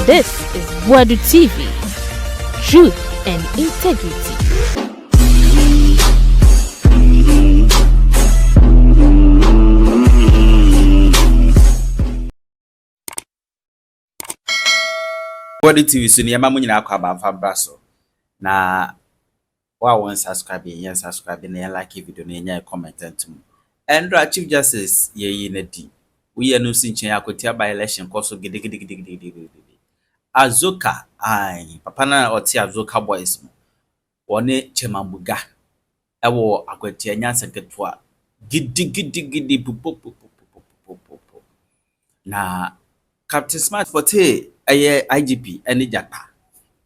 This is Boadu TV. Truth and integrity. Boadu TV so niema mo nyina akwa banfa braso na wa won subscribe na like video na nya comment antum Endra Chief Justice yeyi na di we no sinchen Akwatia by election koso gidi Azorka ai papa na oti Azorka boys mo woni Chairman Buga ewo Akwatia nyansa ketwa gidi pupo na Captain Smart forte aye IGP Jakpa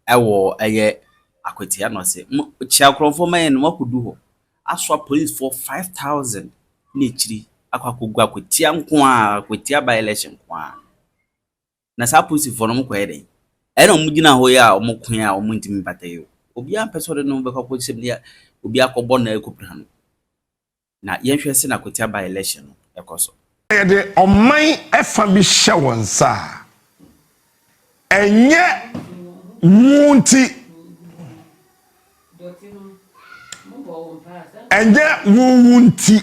ewo aye Akwatia no se chia kronfo man no makodu ho aswa police for 5,000 n'echiri akwakogu Akwatia nko a Akwatia by election kwa na sa police for no mko eden ena omugina ho ya omukwan a omuntimi batayo obi ampesode no be kwakwo semlia obi akobọ na ekopra no na yenhwese na Akwatia by election no ekoso de oman efa bi hye wonsa enye wunti enye wunti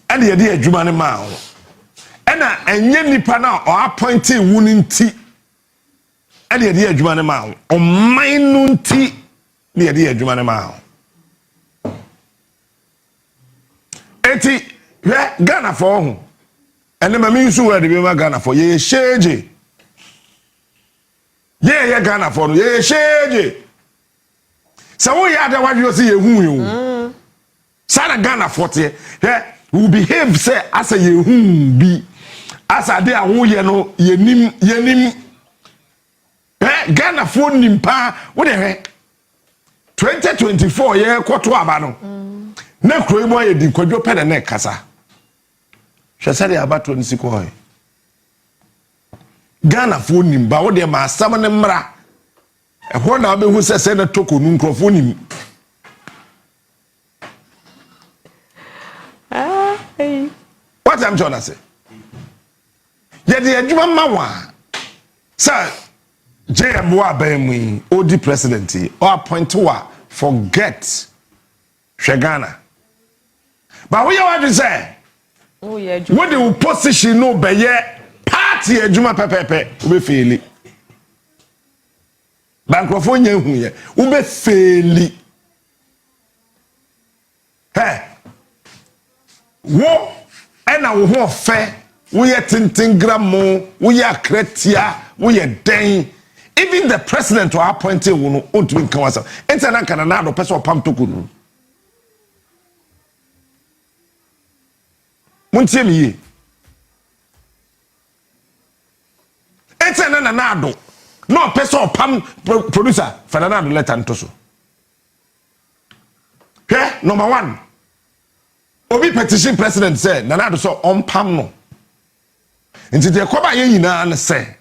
ene ye de adwuma ne ma ho ena enye nipa na o appointed wunti ene ye de adwuma ne ma ho oman nunti ne ye de adwuma ne ma ho eti Ghana for ho ene ma mi nsu wa de be ma Ghana for ye sheje ye Ghana for no ye sheje so we ya da wadwo se ye hu yo sana Ghana for te we behave say as a ye hu bi as a de awo ye no ye nim Ghana for nimpa wo de 2024 ye kwoto aba no na kro mo ye di kwadwo pede na kasa hwesade abato nsiko hoy Ghana for nimba wo de ma asam ne mra ho na be hu se na Torkorno nkrofo nim what I'm trying to say ye de adwuma mawa sir JM wa bemu odi president or appoint wa forget Ghana but we want to say what the opposition no be ye party adwuma pepepe we faili bankrofo nya hu ye we be faili wo ena wo ho fe wo ye tintin gramo wo ye akretia wo ye den even the president who appointed wo no ontumi nkan wasa enta na kana na do pese opam Torkorno muntie mi ye enta na do no pese opam producer Fernando letter ntoso number 1 obi petition president say Nanado so ompam no nti de koba ye nyina na say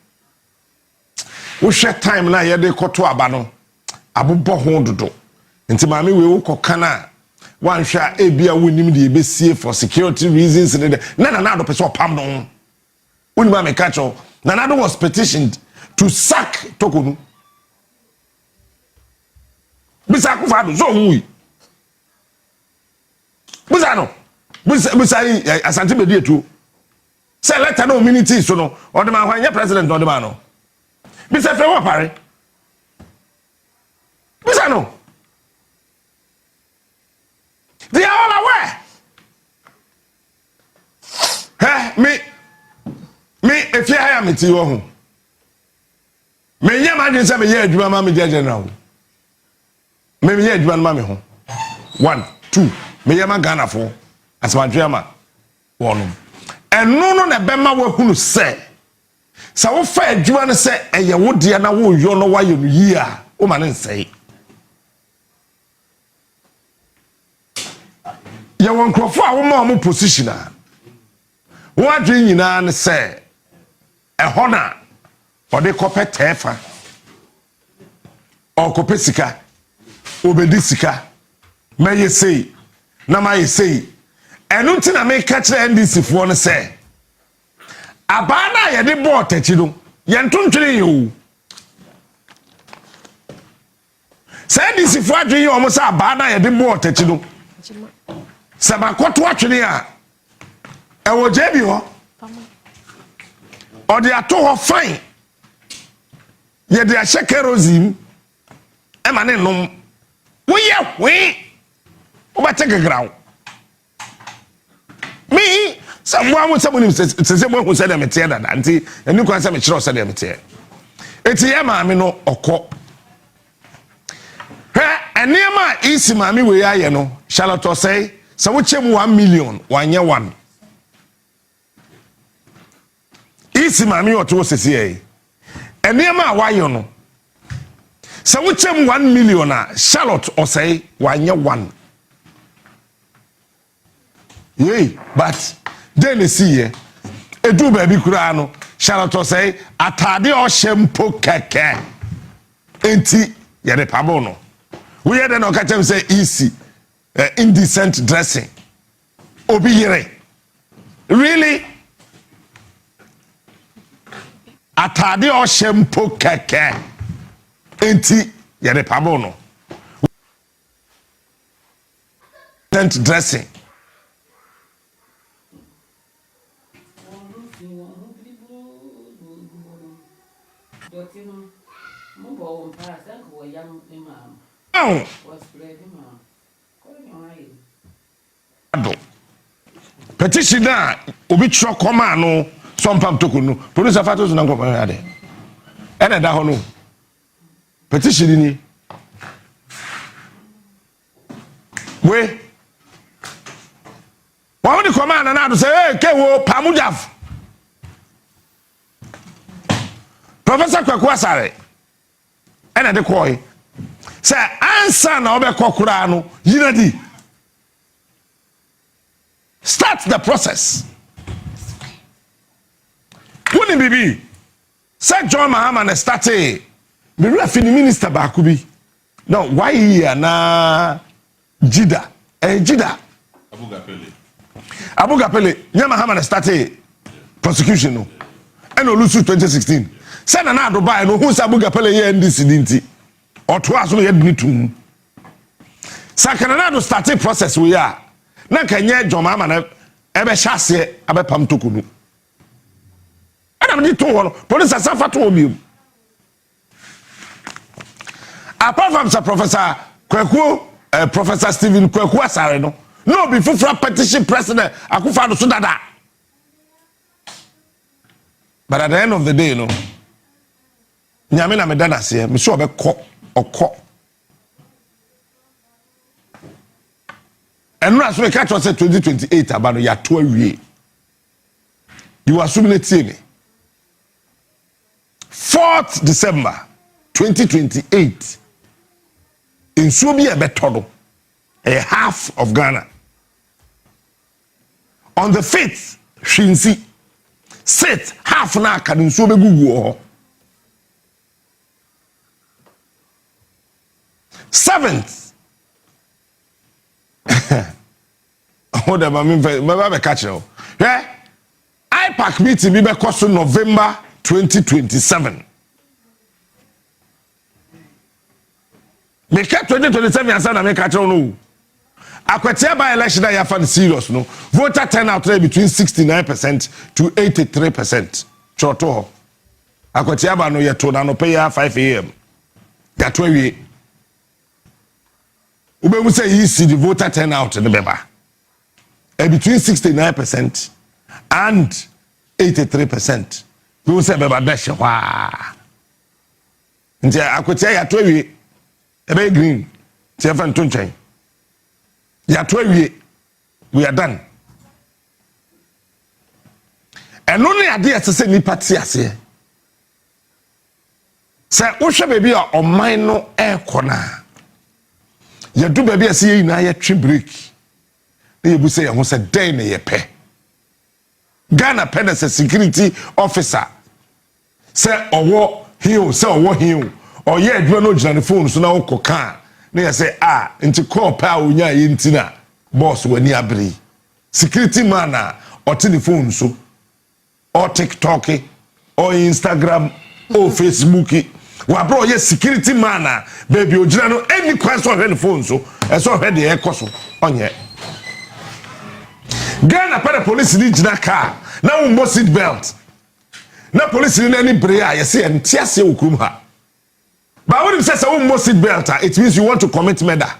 wo hwe time na ye de koto aba no abobọ ho dodo nti maame we wo kokana wan hwa ebia wonim de ebesie for security reasons na Nanado pese opam no woni ma me catch Nanado was petitioned to sack Torkorno bisa ku fa do so hu busa no busa asante be dietu say letter no community so no o de ma hwan ye president o de ma no bisa fe wo pare busa no they are all aware me if you hire me ti wo hu me nya ma din say me ye adwuma ma me general me ye adwuma ma me ho 1 2 me yama Ghana for asmadwema wonu enu no na bema wa hunu se sa wo fa adwuma no se eye wo de na wo yo no wayo no yi a o ma ne nsei ya won krofo a wo ma mo position a wo adwe nyina ne se ehona ode kope tefa o kope sika obedi sika meye sei na my say enu nti na me catch NDC fo no say abana ye de board tachi no Yentuntri you. Say this if what you almost a bana ya de bo techino. Sabakoto atwene a e wo jebi ho. O de ato ho fine. Ye de ahye kerosene e ma ne nom. Wo ye hwe. Wo ba take ground. Me someone say mo hu say dem tie dada anti eni kwan say me kire o say dem tie. Eti ye ma me no okọ. Enema isi mami we aye no Charlotte say so we chem 1 million wanye 1 isi mami oto sesi e enema wayo no so we chem 1 million a Charlotte o say wanye 1 yey but then see ye edu ba bi kura no Charlotte say atade o shempo keke enti ye de pabo no we had no catch him say easy indecent dressing obi yere really atade o shempo keke enti yere pabo no indecent dressing petition na obi tro koma no some pam tokunu producer fatos na nkọ ya de ene da ho no petition ni we wa won koma na do say hey ke wo pamujaf Professor Kwaku Asare ene de koy say answer na obekokura no yinadi start the process. Wouldn't be say John Mahama started the referee minister bakubi. No, why here na Jida? Jida. Abu Gapele. John Mahama started prosecution no. And Olusu 2016. Say na do buy no who Abu Gapele here NDC dinti. Or twice we had me to. Sakana do started process we are. Na kanye John Mahama na ebe hyase abepam tokunu. Adam di to ho police asafa to obium. Apart from Sir Professor Kwaku Professor Stephen Kwaku Asare no be fufra petition president akufa do so dada. But at the end of the day nyame na me dana se me so obekọ okọ. And now, so catch us 2028 about your 12 years. You are assuming it me. 4th December 2028. In Subia Betodo, a half of Ghana. On the 5th, Shinsi, 6th, half na kadin Sube Gugu. 7th, hold on, I catch you. Yeah, IPAC meeting be because November 2027. Make 2027 and say make catch you no. Akwatia by election that you find serious no. Voter turnout rate between 69% to 83%. Choto. Akwatia ba no ye to na no pay 5 AM. That way we say he see the voter turnout in the Beba. Between 69% and 83%. We will say Beba dash. Wow. Nti Akwatia ya to wi ebe green. Ti afa ntonchen. Ya to wi we are done. And only ade asese ni party ase. Say wo hwe baby a oman no e kona. Ya do baby ase yi na ya twi break. Na ye bu say ho say den na ye pe. Ghana pen security officer. Say owo hill, say owo hill. Or ye adwuma no gina ne phone so na wo koka. Na ye say nti call pa onya ye ntina boss wani abri. Security man na o te ne phone so or TikTok or Instagram or Facebook. Wa bro ye security man baby ojina no any question on the phone so e so hwe de e koso onye Ghana para police ni jina car na wo seat belt na police ni any prayer ye say entiase okurum ha but when you say wo seat belt it means you want to commit murder.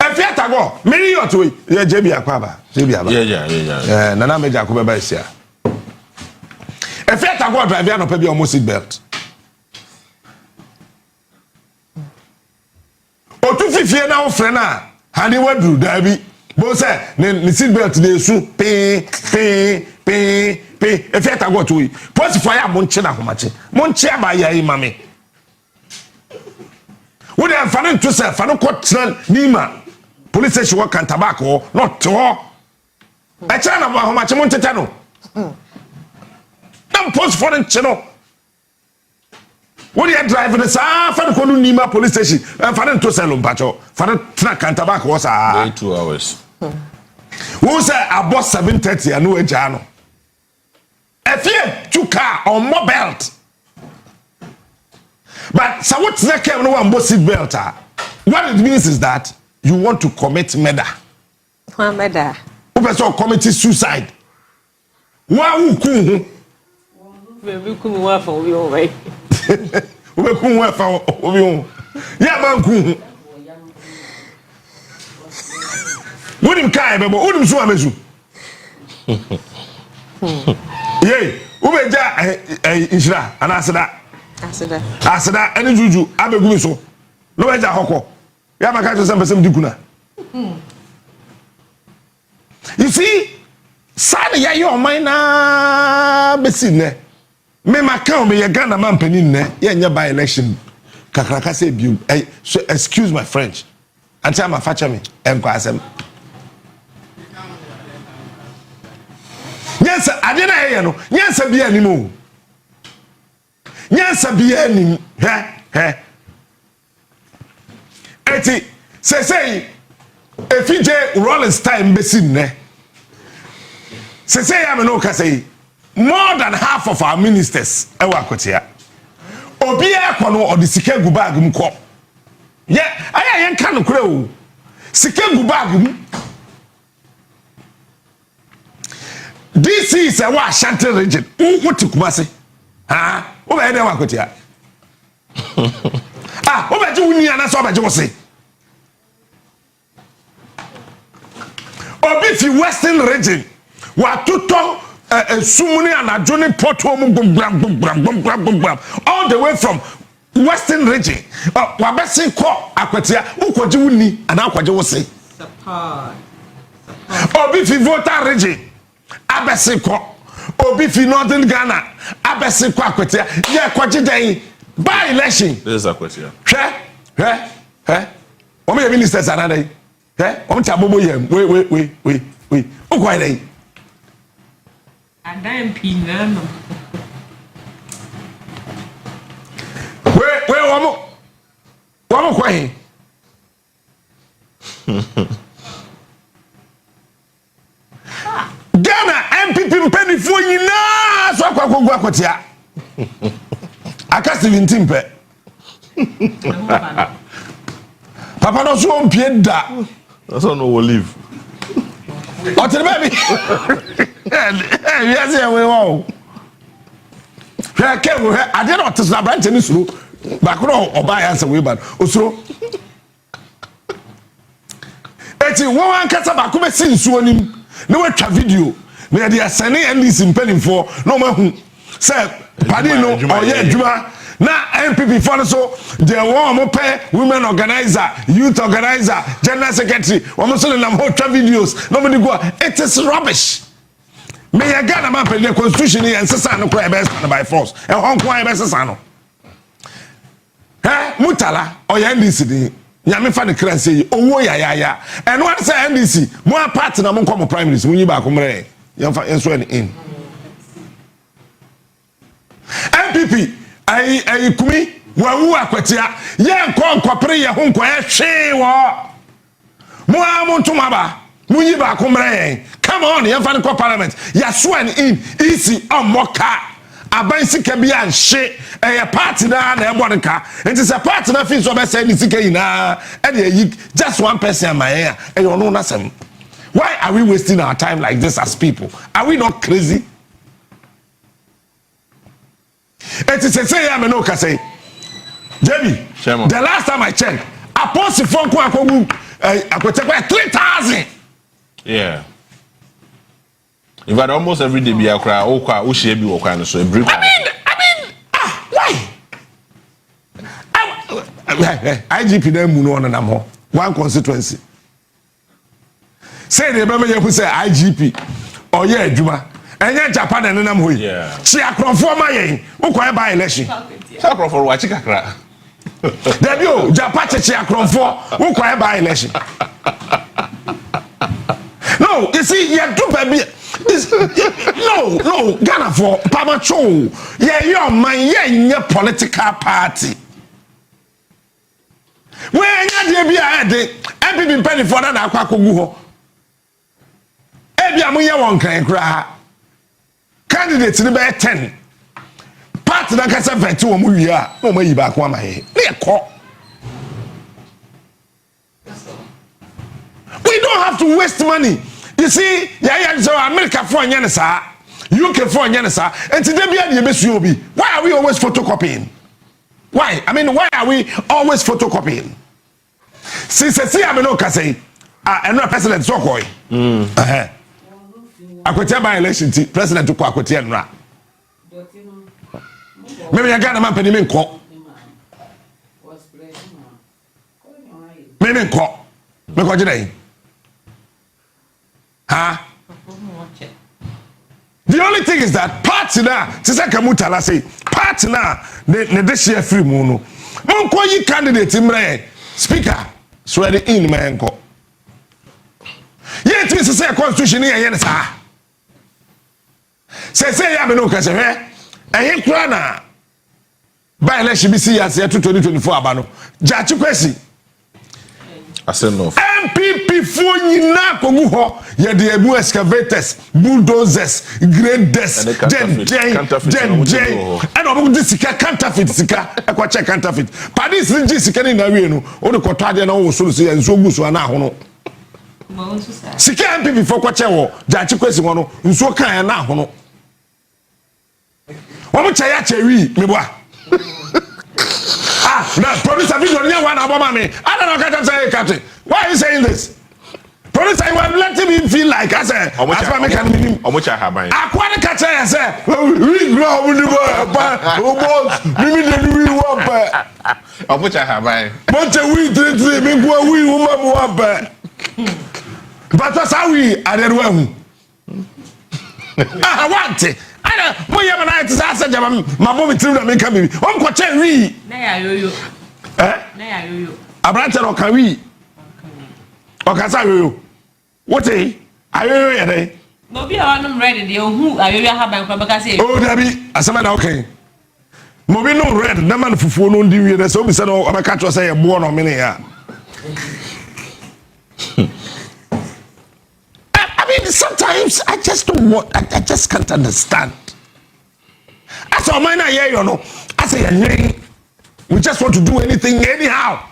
If you go many your to ye JB Akwaba yeah nana meja ko beba isia. If you go drive you no pay almost seat belt. O tu fifie na wo frɛ na hani wadru dabi bo say ne seat belt dey su pe. If you go to post fire mo nche na homache mo nche abaya yi mame wo dey fane to say fane ko tran nima police station work and tobacco not to e kira na ba homache mo ntete no nam post for the channel. When you drive the sa fa ko nima police station fane to say lompacho fane track and tobacco was 2 hours. Who say about 7:30 and no eja no if you two car on more belt but so what's that came no one seat belt what it means is that you want to commit murder. Murder. Who person commit suicide. Who kun we kun wa for we all right. We kun wa for we yeah man kun wonim kai bebo wonim so amezu yey ubeja inshira anasida asida eni juju abegumi so no beja hokko ya maka to sem dikuna. You see sad ya your mind na besi ne me maka me ye Ghana man panin ne ye nya by election kakraka say biu so excuse my French anti am afacha me enko asem. Yes, I didn't hear no. Yes, be anymore. Yes, be any. Eti say if you Rollins time besin ne. Say am no ka say more than half of our ministers e wa Akwatia. Obi e kono o de sika gu bag mu ko. Yeah, aya yen kan no kura o. Sika gu bag mu. This is a Ashanti region. What to Kumasi? Ah, over there, Akwatia. Over to Uniana Soba Josie. Obifi Western region. What to talk Sumuni and a Johnny Poto all the way from Western region. Wabesi ko Akwatia, Ukwajiuni, and Akwajosi. Obifi voter region. Abesiko obi fi Northern Ghana abesiko Akwatia ye kwaje den by election This is Akwatia. O me ministers anada o mta bobo yam we o kwai den Adam pinano we wo kwai Ghana NPP mpenifo nyina so akwakogu Akwatia aka 17 pe papa no so mpie da That's not no will leave. o tell baby yes we wow ke we ade no tesla branch ni suru ba ko oba ya nsa we ba osuro eti wo an kasa ba ko be sin suo nim na watwa video na dey asane NDC mpanimfo na omahu say padi no oye adwuma na NPP for so the one mo pay women organizer youth organizer general secretary omo so na mo twa videos no mo go it is rubbish me ya Ghana man pay the constitution and sesa no kwa be by force e hon kwa be sesa no mutala oye NDC ni nyame fa ne kran say owo ya and what say NDC mo apart na mo nko prime minister munyi ba ko mre yamfa enso en in NPP ai kumi wawu Akwatia ye nko pre ye ho nko ye hwe wo mo amontoma ba munyi ba ko mre come on, you find the parliament. You sworn in easy on mocha. Abansi kabi and she a party na na ebonika. It is a party na fit so be say NDC na and just one person my ear and you know nothing. Why are we wasting our time like this as people? Are we not crazy? It is a say I no can say. Jamie, the last time I checked, I posted phone I could take 3,000. Yeah. In fact, almost every day, I cry. Oh, why? IGP them muno on na mo one constituency. Say the remember you say IGP or yeah adwuma. Enya Japan na nam hoyi. Yeah. Chi akronfo ma yen. Wo kwa buy election. Chi akronfo wa chi kakra. Debi o Japan chi akronfo wo kwa buy election. No, you see, you do baby. No, Ghana for Pamacho. Yeah, your man, yeah, in your political party. When you be a NPP penny for that Akwakugo. Ebi amuya one can cry. Candidates in the 10. Part that can serve to a movie. No, maybe back one my we don't have to waste money. You see, so America for Yanasa, UK for Yanasa, and today be the best you be. Why are we always photocopying? Why? I mean, why are we always photocopying? Since I see I'm no say, I'm not President Sokoi. Akwatia by election, President to Akwatia Nra. Maybe I got a man penny in court. Maybe in court. Because today. Huh? The only thing is that partner, Sisa Kamutala say, partner, the share free mono. Monko yi candidate imre, speaker, swear in my uncle. Yet, we say constitution here, yes, say, I no can say, and he crana by election BC as 2024 abano. Jachu Kwesi. I said no. NPP for yina koguho ye the ebu excavators, bulldozers, graders, and obu this counterfeit sika Akwatia counterfeit. Padis rinji sika ni na wie no, o de kotade na wo so so ye nso gusu ana ho no. Sika NPP for Akwatia wo, Jachi Kwesi wo no, nso kan na ho no. Wo mo chaya chewi meboa. Now, producer video one about me. I don't know what say, Captain. Why are you saying this? Producer, you are letting me feel like I said. How much I have? Akwatia Captain, I said. We grow with the how much I have? But we did we woman. But that's how we are the one. I want it. I don't. Mo yam na it say jam my mom tiri na make me. On ko che wi. Na ya yoyo. Na ya yoyo. Abrante no kan wi. O ka sa yoyo. What eh? Ayoyo ya dey. No be am ready dey ohu ayoyo ha ban kwa baka say. Oh dabi asema na okay. Mo bi no red na man fufuo no ndi wi na so bi say no obeka tro say ye bo no me ne ya. Sometimes I just don't want. I just can't understand. I saw mine here, you know. I say, we just want to do anything anyhow.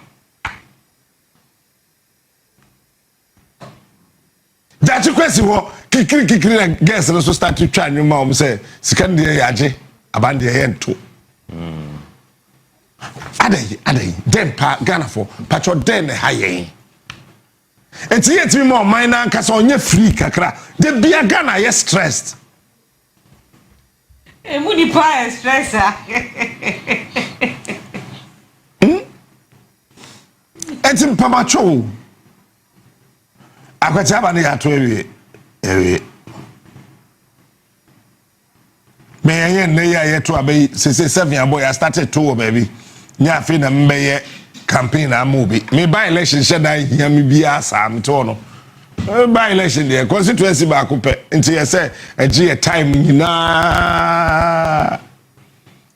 That you question what? Kikiri guess and so start to try new mom say. Second year yaje abandi yen too. Ade then pa Ghana for patro then high. And yet me more minor cause on your free kakra. The be a Ghana yes stressed. E mudi pa stress Enti pamacho. Akwatia ba ne ya to ewe. Me yen ne ya to abai say 7 boy I started to baby. Nya fe na mbeye campaign amobi me by election sheda yami bia sam to no by election there constituency ba ko pe nti ye say agi time nyina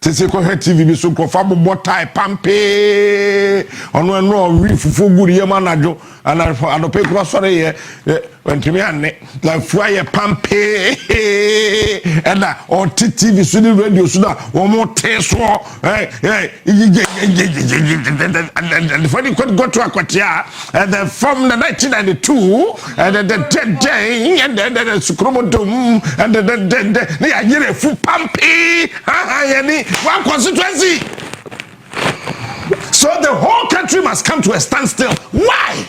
Tese ko he TV bi so ko fa bobo tie pampe ono eno wi fufu guri ye manajo ana adope ko sore ye wentimi anne la fua ye pampe ena o TV so the radio so da wo mo te so and funny could go to Akwatia and then from the 1992 and then the day and then the sukromodum and then they are here fu pampe one constituency. So the whole country must come to a standstill. Why?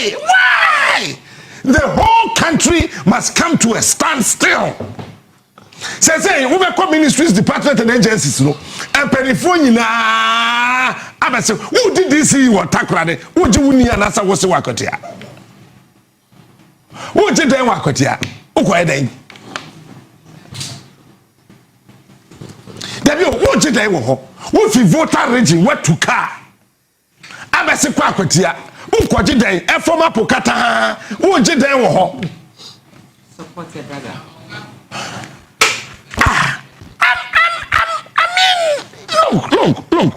Why? The whole country must come to a standstill. Say, we make ministries, department, and agencies, no. And penifoni na. I say, who did this? You attack Rade? Who did you need an answer? Was Akwatia? Who did they Akwatia? Who quiet then? Who did they walk? Who if you voter region, what to car? I say, Akwatia. Who quiet then? A former Pokata. Who did they walk? Support your brother. Look.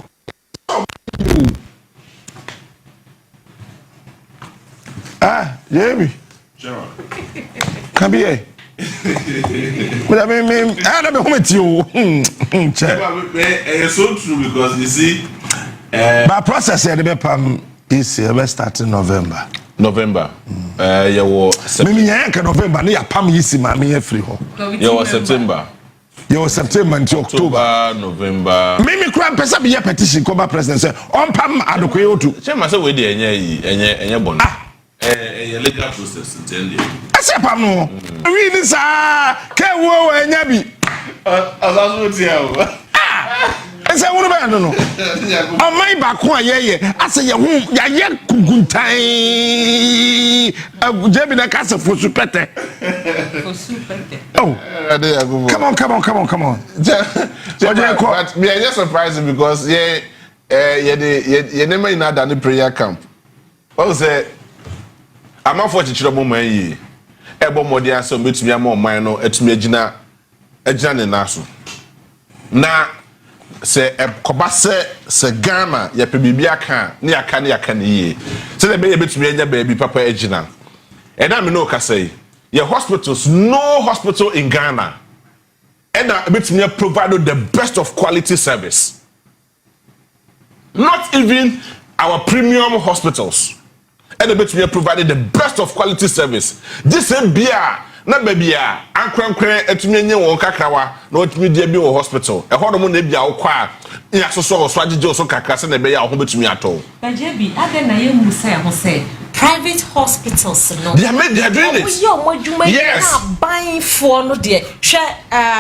Jamie. Sure. Come here. But I mean, I don't know how much you. It's so true because you see, my process here, the is starting November. You was November. Near Pam Yisi, my free home. You was September. You September until October, November. Mimi Kram Pesa be a petition cover president say on Pam Adokweo to. Chema say we dey enye bon. Legal process intended. I say Pam no. Really sir, ke wo enya bi. Azazo tia. I say wonu ba no. On my back one ye. I say ye kuguntan. Jebi na kasa for supete. Oh, come on. But me, I just surprised because never in that prayer camp. What was it? I'm not for the moment. Ebo modia so meet me more minor at me ejina naso. Na se kobase se Ghana ya pe bibia kan na aka ne ye. Se na be betumi anya baby papa ejina. And I know say your hospitals, no hospital in Ghana, and I provide the best of quality service. Not even our premium hospitals, and I provided the best of quality service. This is beer, not baby. I'm crank at me or Kakawa, not media be hospital. A hormone nebia or choir. Yes, so Swadi Joso Kakas and the Bay are home to me at all. But JB, I didn't say. Private hospitals, no. They are doing it. Yes. Buying for no dear. Share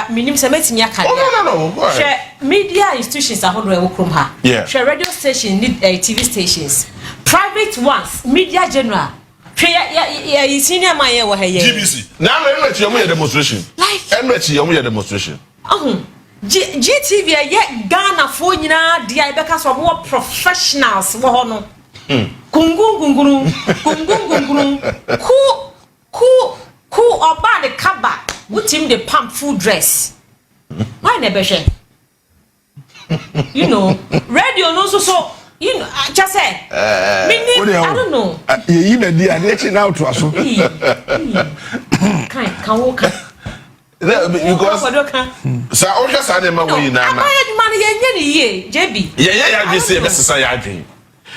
minimum semetin ya kadi. Oh no. Share media institutions are holding a work her. Yeah. Share radio station need TV stations. Private ones, media general. Share senior man here wa here. GBC. Now let's see your demonstration. Like. Let's see your demonstration. GTV ye Ghana for nyina dia ibeka so more professionals wo ho no. Kungun ku oba the kaba with him the pump full dress. Why never share? You know, radio no so you know just say I don't know. You know the now to us. Can walk. Because sir Osha Sadema we na na. JB. Yeah, you say best say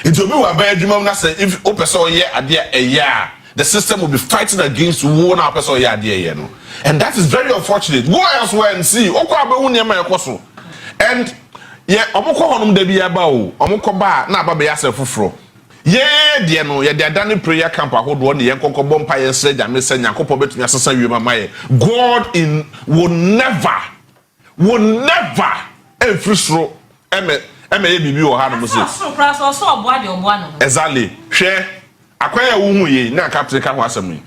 it will be a bad dream. If Opeso ye idea a year, the system will be fighting against one person idea, and that is very unfortunate. Go elsewhere and see. And yeah, Omoko de Biabao, Omokoba, na Baba Yasefufro. Yeah, dear no, yeah, they're done prayer camp. I hold one the Yanko Bompire said, I'm missing Yakopo bet me assassin you, my God will never, every throw, Maybe or had exactly. Share acquire Umuye, now Captain Kawasami.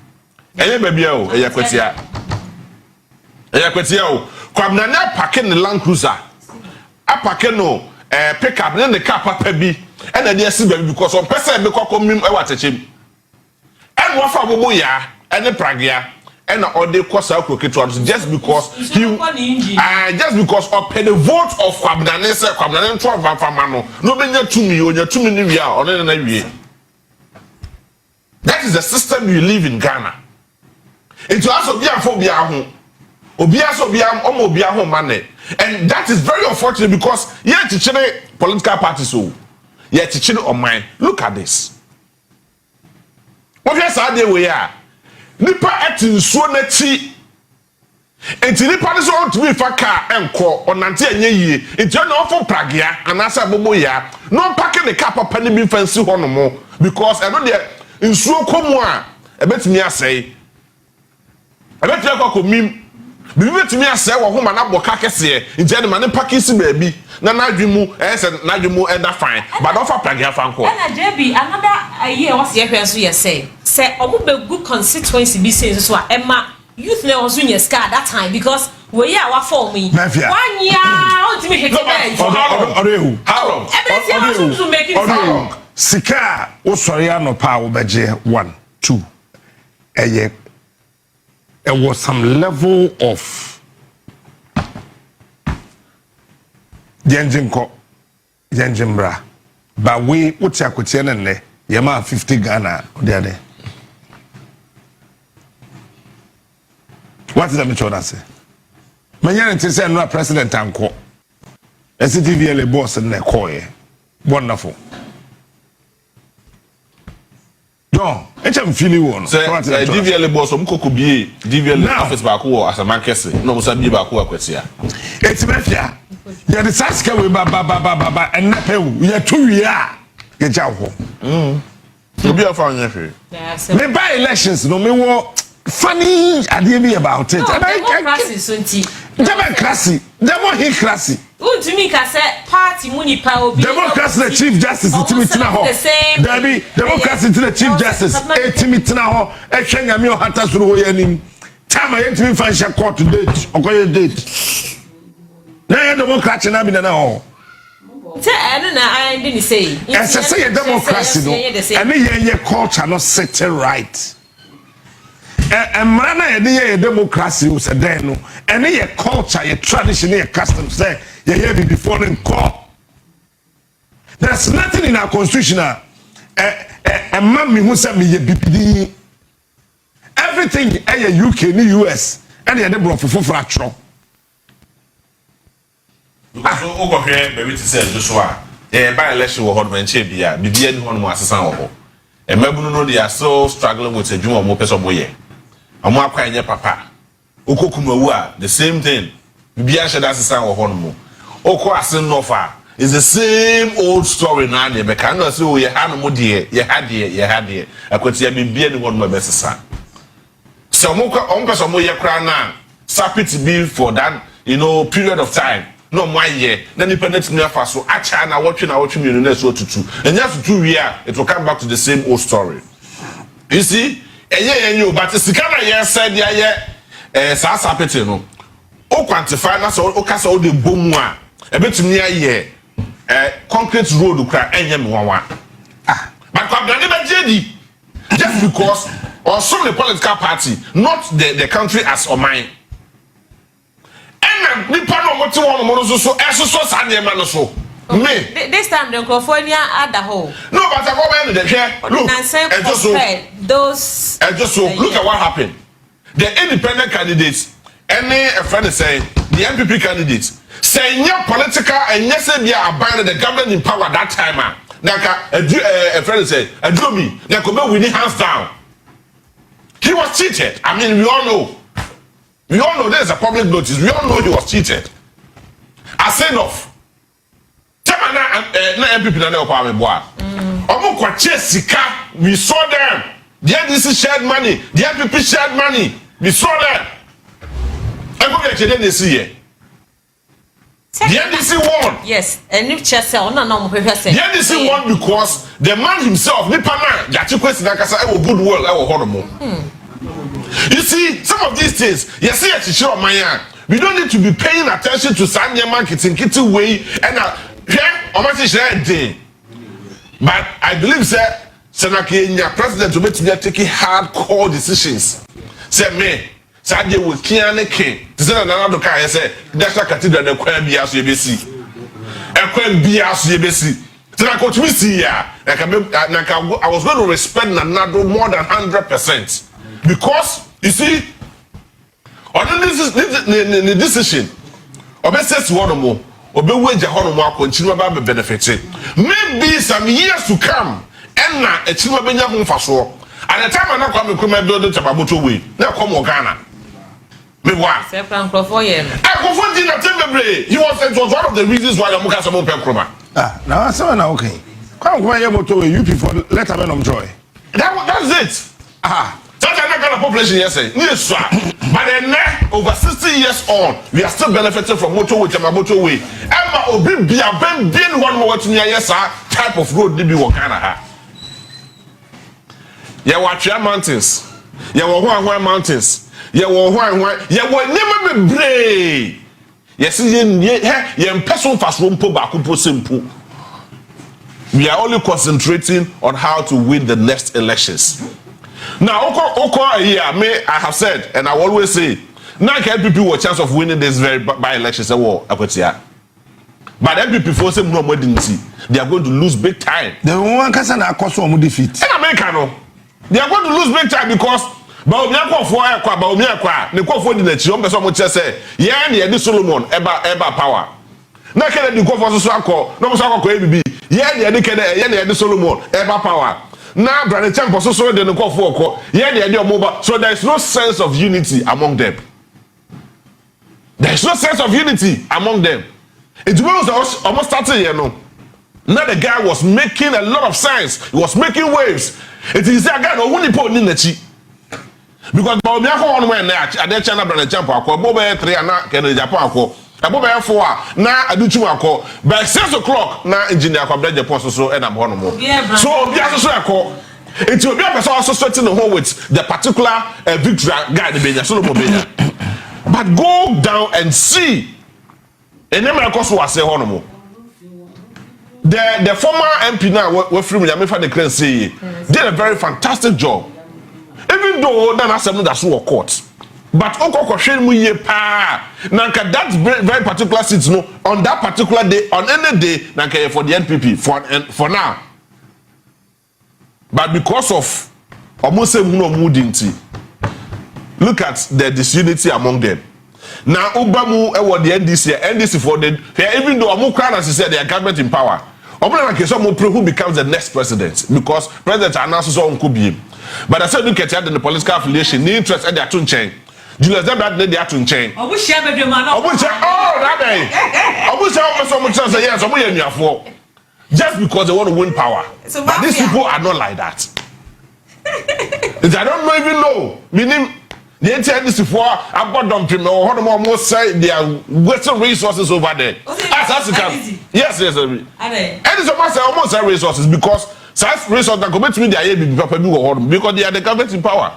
Baby, Yakwatia. Kwabnana packing the Land Cruiser. A packeno, pick up, then the car pebi, and then yes, because on person because him, I watch him. And what for Moya, any pragia and all the course just because just because of the vote of Kwabnanese 12 famano no benya to me or 2 million or that is the system you live in Ghana. It also be a phobia money, and that is very unfortunate because yet teaching political parties so yet teaching on mine. Look at this. What you say we are nipa etin so na ti enti nipa no so to be fa car enko onante anye yie enti na ofo pragia anasa bobo ya no pack the car papa ni bi fancy ho no mo because eno de nsuo komu a ebetimi asai ebetimi akokomim bibi betimi asai wo homa na boka kese enti ene ma ne pack isi baabi na nadwemu ese nadwemu eda fine but ofo pragia fa nko na JB another year was here so you say omo good constituency be say so Emma youth le ozu nye ska that time because we are our form me 1 year ultimate hit how long everything to make it sika wo sori anopa wo beje 1 2 there was some level of Jenjimbra but we uti Akwatia nne yema 50 Ghana odiade. What is the matter say? Manya nti say no president anko. STV le boss na koye. Wonderful. Don, I'm feeling one. Say DVL boss omkoko bie DVL office ba ko wo Asamakese. No musa bie ba ko Akwatia. Eti mafia. Ya the saska we ba and napewu. Ya tu wi a. Ya jawo. Obi afa anya hwe. Me by elections no me wo funny idea about it. No, democracy. Democracy. Untumi ka say party muni pa obi. Democracy the chief justice Timitina ho. Dabi democracy to the chief justice Timitina ho. E hwe nyame o hata suru ho yanim. Time I to financial court date. Okoye date. Na democracy na bi na ho. Say eno na I didn't say. Say democracy no. And ye culture no set right. Emrana ye democracy o se den no ene ye culture ye tradition ye custom say ye here before them call. There's nothing in our constitution man me who say me ye BPD everything UK ni US and ye dey bro for atro because o go hwe be we ti say so a by election wo hodman che bia bibia ni ho no asesan wo ho emabunu no they are so struggling with adwuma mo person boye amo akwa enye papa okokumawu a the same thing bibia sheda asesan wo ho no mo oko asen no fa is the same old story na dey be kan no say o ye ha no mo de ye ha de Akwatia bibia ni ho no be sesa so mo person mo ye kra na sapit be for that period of time no my year na independent me afa so acha na watch me na so tutu and just 2 year it will come back to the same old story. You see you but sika na ye said ya sa sapete no o quantify na so o kasa o de bomu a ebetumi aye concrete road kra enye me wanwa but kwabane be jedi just because or some the political party not the country as o mine and nipa no moti won mo so eso sa de ma no so me this time the California at the whole no but I go in the chair look those just so look at what happened. The independent candidates any a friend is saying the NPP candidates say your political and yes they are abandoned the government in power that time a friend said Adobe they could be winning hands down. He was cheated. I mean we all know there's a public notice. We all know he was cheated. I say enough. Tell na NPP na no power me boy. Omo kwa sika. We saw them. The NDC shared money. The NPP shared money. We saw them. I go get the NDC. The NDC won. Yes, and if Chelsea no the NDC won because the man himself, Nipana, Yachikwesi Nakasa, I will good world, I will hold him. You see, some of these things, you see at Chichiro Maya, we don't need to be paying attention to Sanya marketing, kitty way, and but I believe, sir, Senakenya president will be taking hardcore decisions. Say me, Sadia will kiane king. To say another guy say that's a cathedral and quite be as you see. And quite be as you see. So I got to see here. I was going to respect Nanado more than 100%. Because you see, on this decision, Obe says one more, Obe wage a honor continue about benefiting. Maybe some years to come, and now a children been young for so. At the time I not come to come and do the Tababuto way. Now come Ghana. Me what? Say from for year. I confront him at Timberley. It was one of the reasons why I'm going to Pemkroma. Now I'm saying okay. Come on, you people let them enjoy. That's it. Such a kind of population, yes, yes, sir. But then, over 60 years on, we are still benefiting from motorway to motorway. Emma Obi be a ben one more to near yes, sir. Type of road to be what kind of her. You watch your mountains. You will one mountains. You will one. You will never be brave. Yes, you person fast room po bakupo simple. We are only concentrating on how to win the next elections. Now, I have said, and I always say, now NPP will chance of winning this very by elections. But NPP for some no more didn't see. They are going to lose big time. The one can send a cost of defeat. In America, they are going to lose big time because Baumia for the call for the next young person say, yeah, the Solomon, Eba power. Now, can you go for the call? No, ABB. Yeah, the Solomon, Eba power. Now, Brother Champ also saw the call for call. Yeah, the idea mobile. So there is no sense of unity among them. There is no sense of unity among them. It was almost started, you know. Now the guy was making a lot of sense. He was making waves. It is a guy who only put in the chi. Because Baumia one way now, at the channel Brother Champ, Boba 3 and now can Japan. Aboba 4 now I do 2 o'clock. By 6 o'clock now engineer come the Japan so and I'm on more. So be also call. It will be a person also starting the home with the particular victory guy the Benya Solomon Benya. But go down and see. And then my course was say honorable. The former MP now were free with the Crane say did a very fantastic job. Even though that has something that's what court. But Oko question mu ye pa nanka that very particular seat no on that particular day on any day nanka for the NPP for now. But because of almost look at the disunity among them. Now Obamu the NDC for the even though Amu Kran as he said they are government in power. Who becomes the next president because president announces on Kubi. But I said look at the political affiliation, the interest and their tune chain. Julius that they are to change. I wish I be man. Oh, that day. I wish I someone say yes, I'm in your for. Just because they want to win power. So but these people are not like that. I don't even know. Meaning the NDC for I've got them to know how to almost say they are wasting resources over there. As it can. Yes. And it's almost resources because such resources that come to me they are because they are the government in power.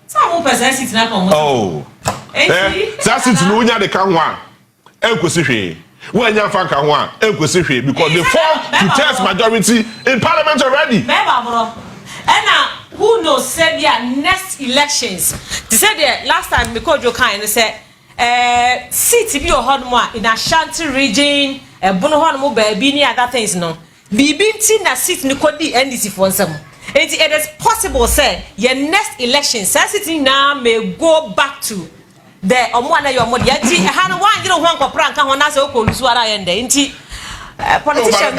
Some person sit na come. Oh. That sit no nya de kan one. Enkosi hwe. When nya fan kan one, enkosi hwe because they form to test majority in parliament already. Beba bro. And now who knows say their next elections. They said the last time Mikojo kind say seat bi o hodmo in Ashanti region, bono hodmo ba bi ni other things no. Bibi nti na seat ni kodi NDC for nsam. It is possible, say, your next election, Sassity now may go back to the Omwana your money. Hana one, you don't want to prank on us, Okoluswara and the Inti politician.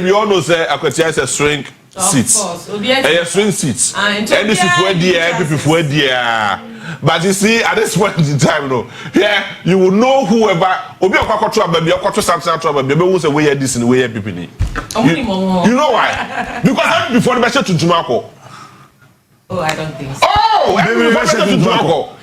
We all know, say, Akwatia is a swing seat. A swing seat. And this is where the people dear. But you see, at this point in time, no, yeah, you will know whoever. Obi Akwakotra baby, Akwakotra Samson baby, who say we this in the way people need. You know why? Because before the message to Jumako. Oh, I don't think so. Oh, every message to Jumako.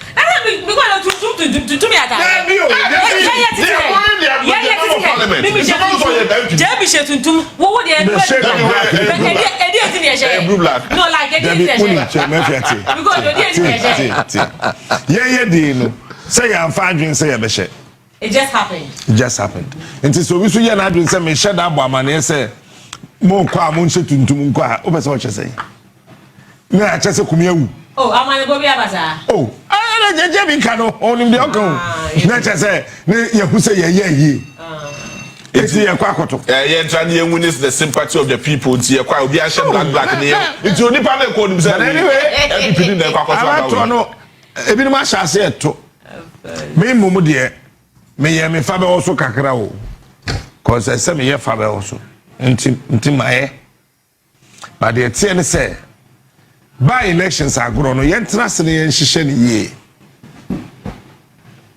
It just happened. And so we should not do some shut up by my say. mo kwa mo nse tuntum kwa o pese o chese na chese kumiawu oh amane go bia baza oh ana jeje bi ka no onim de okan na chese ne yehu se ye yi eti ye kwa akoto ye try na win is the sympathy of the people nti ye kwa obi a she black ne nti onipa na ko nim se anyway NPP na kwa akoto no ebi no ma shase eto me mumu de me ye me fa be wo so kakra o cause say me ye fa be wo so nti maye but the thing say by elections agoro no yentra se ne yenhihye ne ye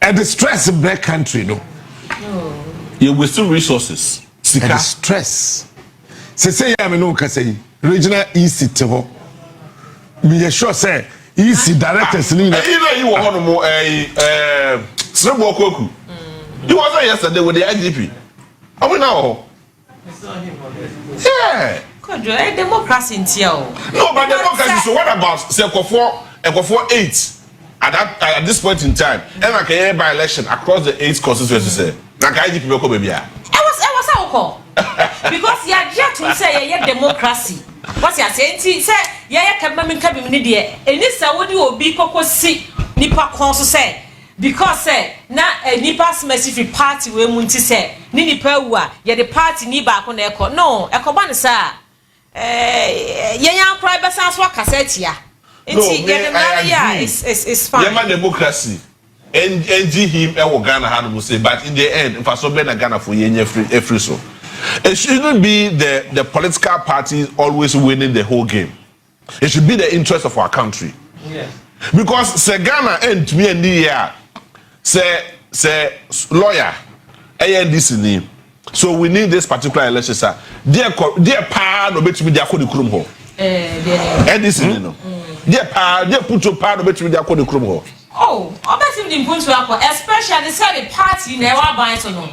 and the stress in black country no you waste resources sika and the stress say ya me no ka say regional EC te ho me sure say EC directors ni you were on mo Srebo Koku you was there yesterday with the IGP are we now yeah. Kodro, democracy in Tiao. No, but democracy. So what about Ekofo 8 at this point in time? And like a by election across the 8 constituencies. Like IGP Buga baby. I was how because you are just to say yeah democracy. What you are saying? Say yeah kabami ni die. Eni sa wodi obi koko si nipa konso say. Because say na nipa specific party we munti say ni nipa wu a ye the party ni ba ko na eko no ekoba ne sa yenya kra be san so akaseti ya enti ye dem na ya is fine yema democracy and him e wo Ghana had to say but in the end if I so be na Ghana for yenya free so it shouldn't be the political parties always winning the whole game. It should be the interest of our country. Yes. Because say Ghana and me and the say lawyer NDC name. So we need this particular election, sir. Dear pa no betimi dia kodi krum ho. NDC no. Dear pa, dear put your pa no betimi dia kodi krum ho. Oh, obviously the punto akọ, especially say the party na wa ban so no.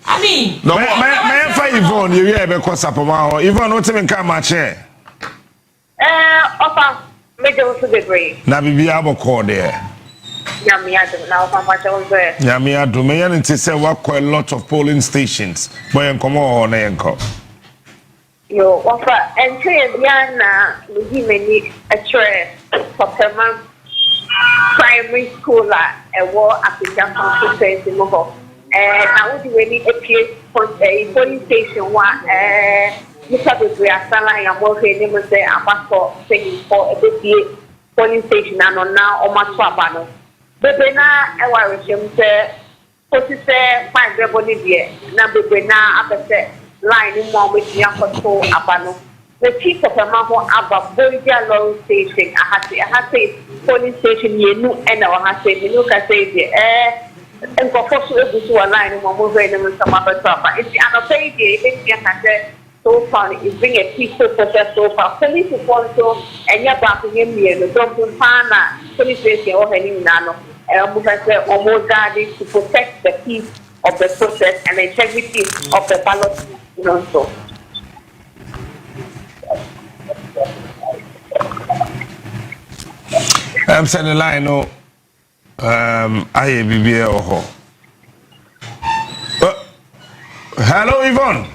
I mean, no, my for Yvonne, you hear be kwasapoma ho. Yvonne what me kan ma che. Opa, me dey also dey great. Na bibi aboko there. Nyamiado na opa ma che won there. Nyamiado me yan nti say work a lot of polling stations. Boy enkomo ho na yenko. Yo, opa, entry bia na me many a Topema primary school e wo Akwatia Captain Smart. I would really appear for a polling station one. Mr. Buga, I am working in the Ambasso saying for a bit polling station and now on my swabano. But then I was him say, what is a fine Bolivia, number Bena upset line in one with young control Abano. The chief of a mamma Abba Bolivia Long Station, I had say polling station, you knew, and I had said, you can say the and for to a line in one movie and some other stuff. It's the other day, it's so far, it's being a peaceful process so far. Police is also, and you're back in him here, the dog to Pana, police station or any nano, and we have said almost guarded to protect the peace of the process and the integrity of the ballot. So. I'm sending a line, no. I be oho. Hello, Yvonne.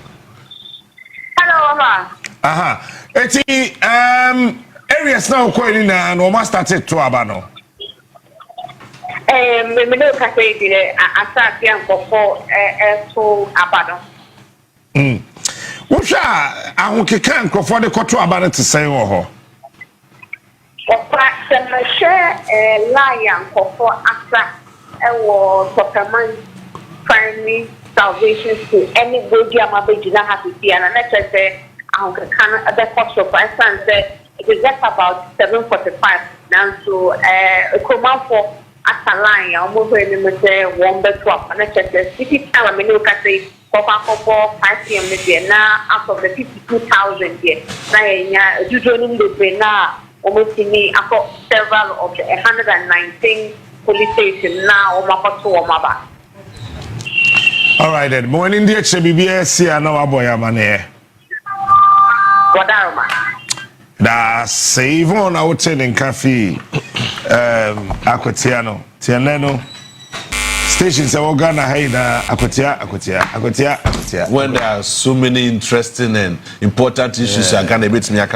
Hello, Mama. Aha. Eti areas now quite in and almost started to abano. Me no ka say the attack yan for to abano. Wosha ahokeka nkofo de koto abano to say oho. Opa se share lion for asa ewo Torkorno primary salvation school anybody amabejina has to be and next say ahokeka at the cost of instance it is just about 7:45 now so come for asa lion almost when me say 1:12 and next say city time me no ka say for 5 p.m. maybe now out of the 52,000 here na nya jujonim de na almost me I got several of the 119 police stations now to Omaba. All right then. Morning dear BBS here now boy amane. Wadaroma. Da save on out in cafe Akwatia no. Tianeno. stations are Ghana Haida, Akwatia. When there are so many interesting and important issues, I can't beat me. I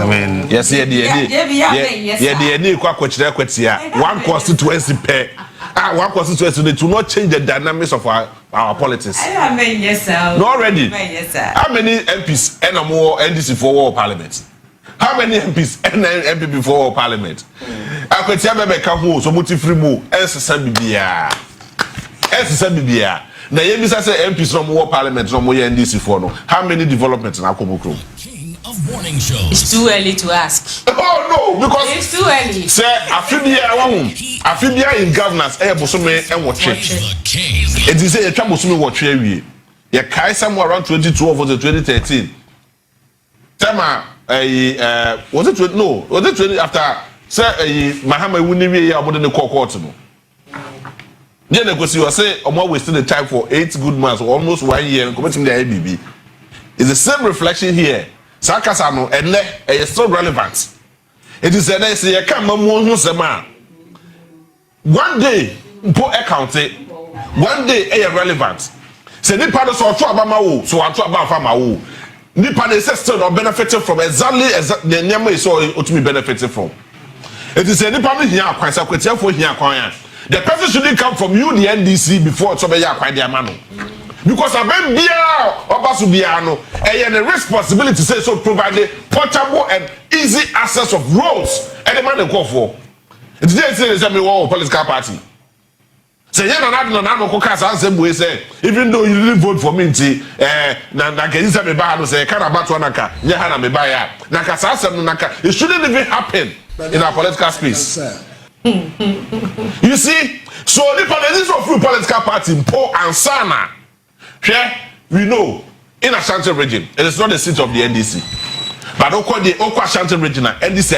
mean, yes, one constituency pay. One constituency to not change the dynamics of our politics. I mean, yes, sir. Not already. Yes, sir. How many MPs and more NDC for parliament? How many MPs and NPP for parliament? Akwatia Bebeka who so much free move. SSBBA. Now you say MPs no more parliament no more NDC for no. How many developments in Akomokro? It's too early to ask. Oh no, because it's too early. Say Afibia in governance bosome e watch. It is say etwa bosome watch wie. Ye kai somewhere around 2012 or 2013. Tema was it 20 no, was it 20 after say Mahama wuni wie ya obodo ne court no. Yeah, because you say omo wasting the time for 8 good months or almost 1 year and committing the ABB. It's the same reflection here. Sakasa no ene still relevant. It is say you can mamu sema. One day po account one day relevant. Say ni part so to aba mawo so to aba fa mawo. Ni part is still not benefited from exactly the nyama is so to be benefited from. It is say ni part here akwan sa kwatia for here akwan. The person shouldn't come from you the NDC before to be akwan the amano. Because I been bia Obasubiano and the responsibility to say so provide portable and easy access of roads and the man they call for. It's there say me political party. Say yeah na kokas answer we say even though you didn't vote for me na can say me ba no say can about one naka nya ha na me ba ya na ka sa asem naka it shouldn't even happen in our political space. You see, so the politics of free political party po ansana. We know in Ashanti region, it is not the seat of the NDC. But the Ashanti region, NDC is a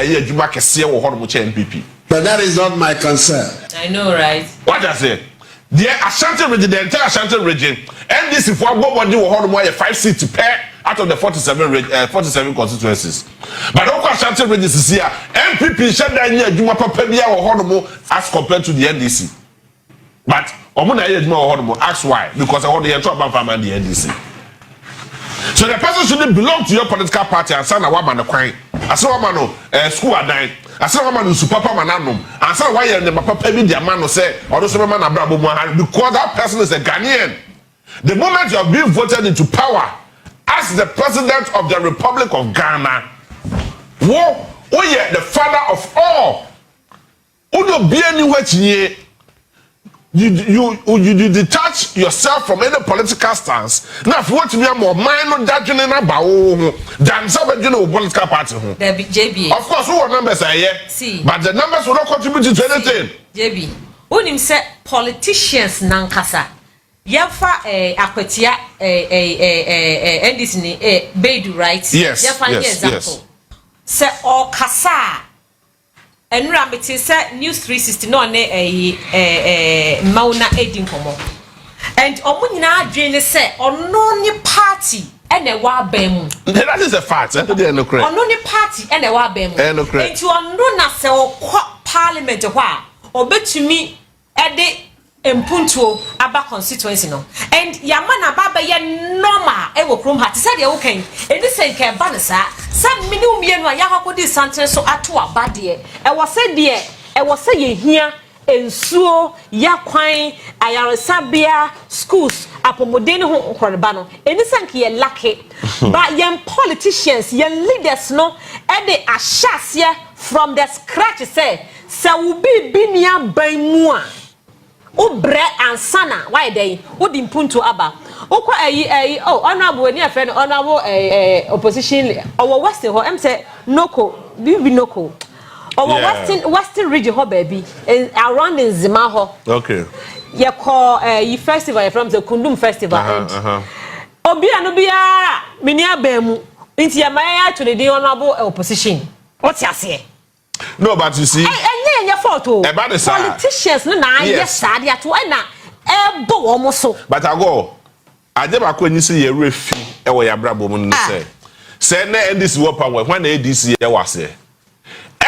NPP. But that is not my concern. I know, right? What I say? The Ashanti region, the entire Ashanti region, NDC for one 5 seats per out of the 47 constituencies. But Ashanti region is here. NPP as compared to the NDC. But ask why? Because I want the entire farmer and the NDC. So the person shouldn't belong to your political party and sign a woman a crime. I saw a man school at night. I saw a man who super mananum. I saw why the papa the man say or those man because that person is a Ghanaian. The moment you have been voted into power as the president of the Republic of Ghana, the father of all, Udo be anywhere you detach yourself from any political stance. Now, if you want to be a more minor judging in about than somebody political party, there be JB. Of course, who numbers are here? See, but the numbers will not contribute to anything. JB, when him say politicians nankasa, yafa Akwatia NDC Boadu, right? Yes. Yafa example. Say all kasa. And Ramiti said News 360 no ne Mauna Edin Komo. And Omunina Jane said on no party and a wa bemu. That is a fact. On no party and a wa bemu. And you are known as a parliament or bet to me at the Mpunto Aba constituency no. And Yamana Baba ye normal ewo krom hat said ye okay. And this say ke banasa some minimum ye no ya hakodi santence so ato aba de. E was say de e was say ye hia ensuo ya kwan ayaresabia schools apomodeni ho nkoreba no. Eni sanke ye lucky. But young politicians, young leaders no e de ahyasia from the scratch say will be binia ban mu a Ubre and Sana, why they would impunto Abba. Honorable, near friend, honorable opposition, our Western, I'm say, Noko, Bibi Noko. Our Western region, ho baby, around in Zimaho. Okay. You call you festival from the Kundum Festival. Obia Nubia, Minia Bemu, into Yamaya to the honorable opposition. What's your say? No, but you see, your photo about the politicians, no, yes, Sadia to Anna, almost so. But I go, I never when you see a refi, or your brabo say, say, NDC power when ADC was there.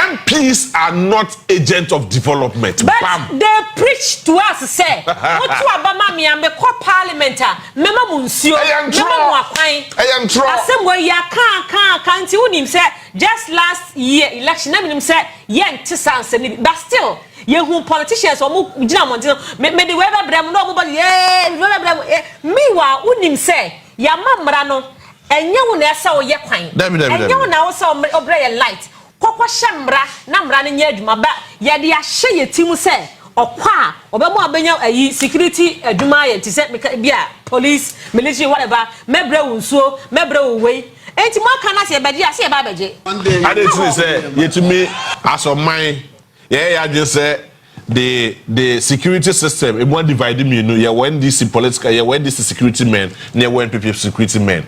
MPs are not agents of development. But they preach to us, say, what to Obama me and me call parliamenter, Mema Munsio, Mema Wakai. I am true. Same way ya can't you him say just last year election, I mean say yen tisans but still you politicians or Montino, me the weather bram nobody, meanwhile, unim say, ya mamrano, and you never saw your pine. And you now saw O'Brien light. Koko shambra na mrane nye adwuma ba ye de ahye yetimu se okwa obemu abenya ayi security adwuma ye tise bia police military whatever mebre wunsuo mebre wei enti mo aka na se beje ase e ba beje ade ti say yetumi asoman ye ya je say the security system e mo divide me no ye NDC political ye NDC security men ne NPP security men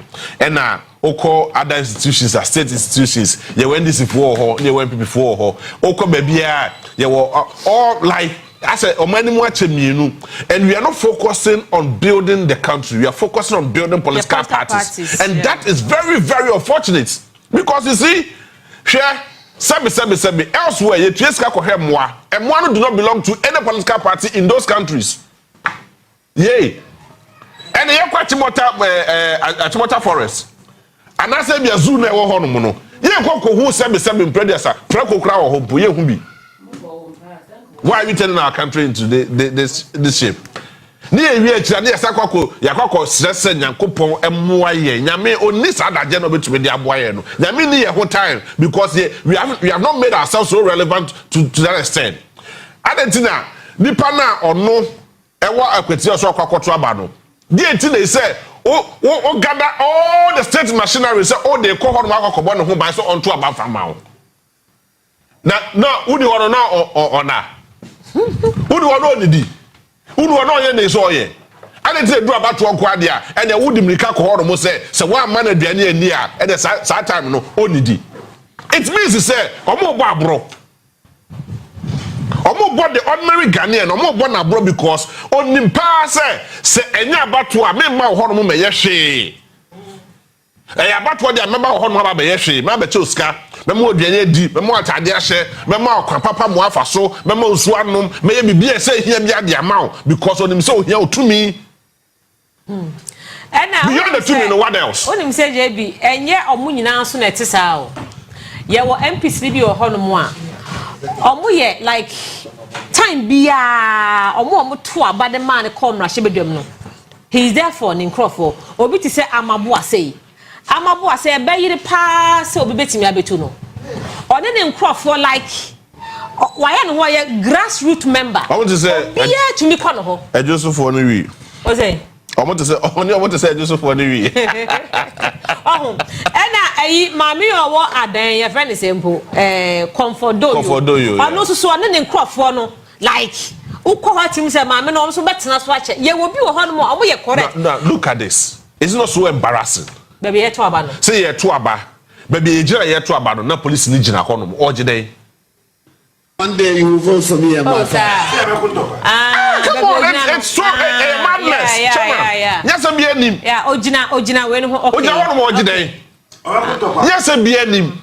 na oko other institutions are state institutions ye NDC for ho ne NPP for ho oko bebia ye all like I said omani mo achemienu and we are not focusing on building the country, we are focusing on building political parties. And that is very, very unfortunate because you see share Sabi. Elsewhere, you TSK Kohemwa, and one do not belong to any political party in those countries. Yay. And the Akwatia forest. And I said, Yazoo never honomono. Ye Koko who Sabi predecessor, Preko Crow or Humpu, Humbi. Why are we turning our country into this shape? Near we are Sakoko, Yakoko, Sesen, Yankopon, and Moye, Yame, only Sada General to the Abuano. Yamini a whole time because we have not made ourselves so relevant to that extent. Adentina, Nipana or no, Ewa Akwatia Soka. The they say, oh, gather all the state machinery, say, oh, they call on Wako who buys on to about a mount. Now, who do you want to know or not? Who do you want to know? Who do you know they saw ye? I didn't say do about to Akwadia, and the would make a call say, so one man at the end near at the side time, no, only D. It means to say, Omo Barbro. Omo bought the ordinary Ghanaian, Omo born abroad because on Nimpa say, and ya about to a member of Hormone Yeshe. I about what the member of Hormone Yeshe, Mamma Chuska. Memo de di memo atade ahye memo akwa papa mo afa so memo nsuanum me be say here bia de amount because onim say ohia otumi beyond the tumi no what else onim say JB enye omu nyina so na etisa o ye wo MPC bi o hono a omu ye like time bia omu to abade man call mra hye bedwam no he is there for an crofo obi ti say amabu asei Amabu say a bayiri pa say obi betimi abetu no. One ne nkrofo like why no why grassroots member. I want to say yeah to me kono ho. E Joseph for no wi. O say I want to say Joseph for no wi. Oh. Ena ayi mami owo adan ye friend sempo comfort do you. Ono so one ne nkrofo no like ukọ hatim say mami no so betena so ache. Ye wo bi wo ho no mo ye correct. Now look at this. It's not so embarrassing. Baby ye to aba no. Say ye to aba. Baby ye jira ye to aba no na police ni jina hono mo ogide. One day you will vote for me and my family. Come on, it's so madness. Yeah. Yes, I'm being him. Yeah, Ojina when okay. Ojina one ogide. Yes, I'm being him.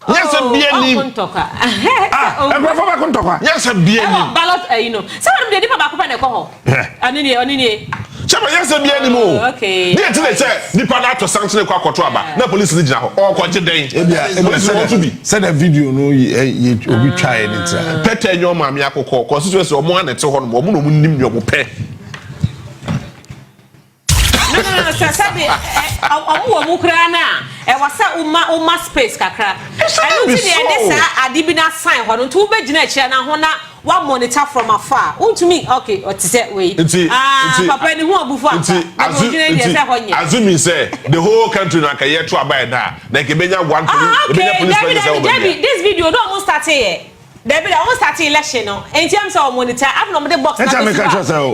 Yes, I'm being him. Yes, I'm being him. Ballot, you know. Someone dey nipa ba ko pa na ko ho. Oni Chama yes be animo. Okay. Dey ti say nipa na to sanction kwa koto aba. Na police ni gina ho. O ko je den. Police want to be. Send a video no obi try anything. Pete nyo ma me akoko. Constituency omo anete ho no omo no mu nim nyo pe. No, sabi omo kra na e wasa uma space kakra. I don't see the say adibina sign ho no to be gina kire na ho na one monitor from afar. To me, okay, what is that way? Papa, any more before. Azumi say the whole country na kaye to abide na. Like Kenya one police. This video don't almost start here. David, I almost start election now. In terms of monitor, I've not the box.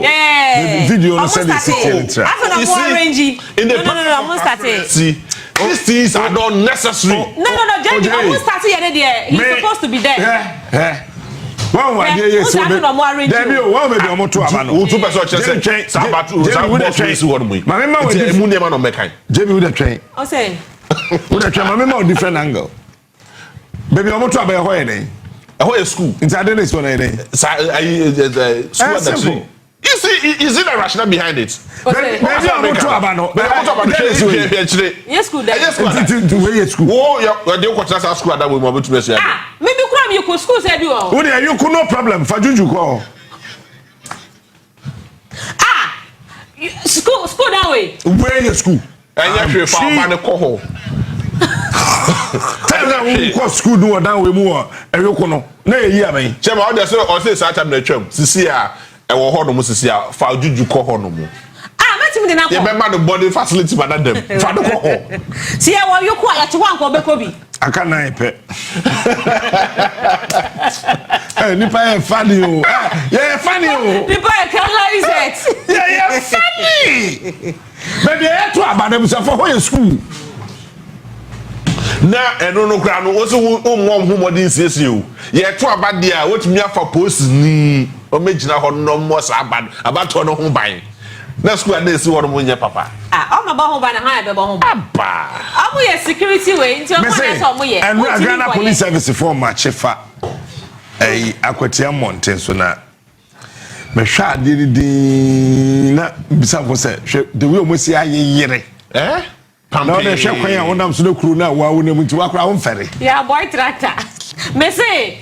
Yeah. Video no send it. I've not more rangy. No, I'm not starting. See, these things are not necessary. No, David, I'm not starting here. He's supposed to be there. Yeah. One way yes so be one maybe omo to aba no two person say sabatu sabatu won mu mama we mu ne ma no mekan JB with the train o say with the train mama different angle Baby, I'm to about where school. It's a dentist one School at the tree. You see, is it a rationale behind it? Maybe I'm to about yes, school. Yes, to where school. Oh, yeah, they watch us school that we want to mess. Maybe you could school said you all. What are you? No problem. For Juju call. School that way. Where your school? And you found man call. Tell them who call school do that way more. And you know, no, yeah, me. Chema, all the so say such a chum. Sisia, I will hold no Sisia. For Juju call no more. Let me know. Remember the body facility, but them. Father call. See, I want you quiet to one call Bekobi. I can't pay. Nipa funny. Yeah, funny. Nipa can it. Yeah, funny. But they had to about themselves for whole school. Na eno no kra no wo so won hu modin siesie o ye to aba dia wotumi afa post ni o megina ho no mo sa abato no ho ban na school na esi wo no nya papa o ma ba ho ban na ha be ba ho ban aba amu ye security way nti o ko na so mo ye and Ghana police service for match fa Akwatia Mountain so na me hwa de na bisa ko se the way o mo si ayere no, they shall cry on them to the crew now. Why wouldn't we to walk around ferry? Yeah, boy, tractor. Me say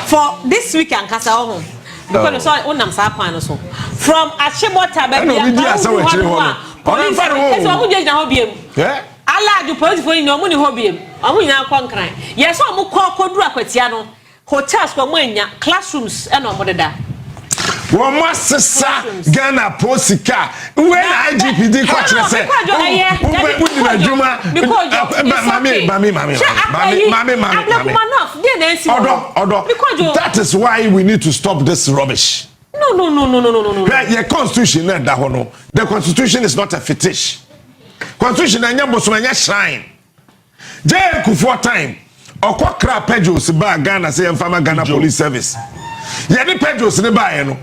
for this weekend, Casa home because so on them sapan so from Achimota baby. Police, so we just now be. Yeah. Allah, the police for no money hobby. I'm now conquering. Yes, I'm more called Akwatia no hotels for mania classrooms and no more than that. One must say Ghana Posika. When IGP did catch us, that is why we need to stop this rubbish. No. Your constitution, the constitution is not a fetish. Constitution and your shrine. Jay Kufuor time. Or what crap pages by Ghana say and Farmer Ghana Police Service. Yeni pages ne ba no.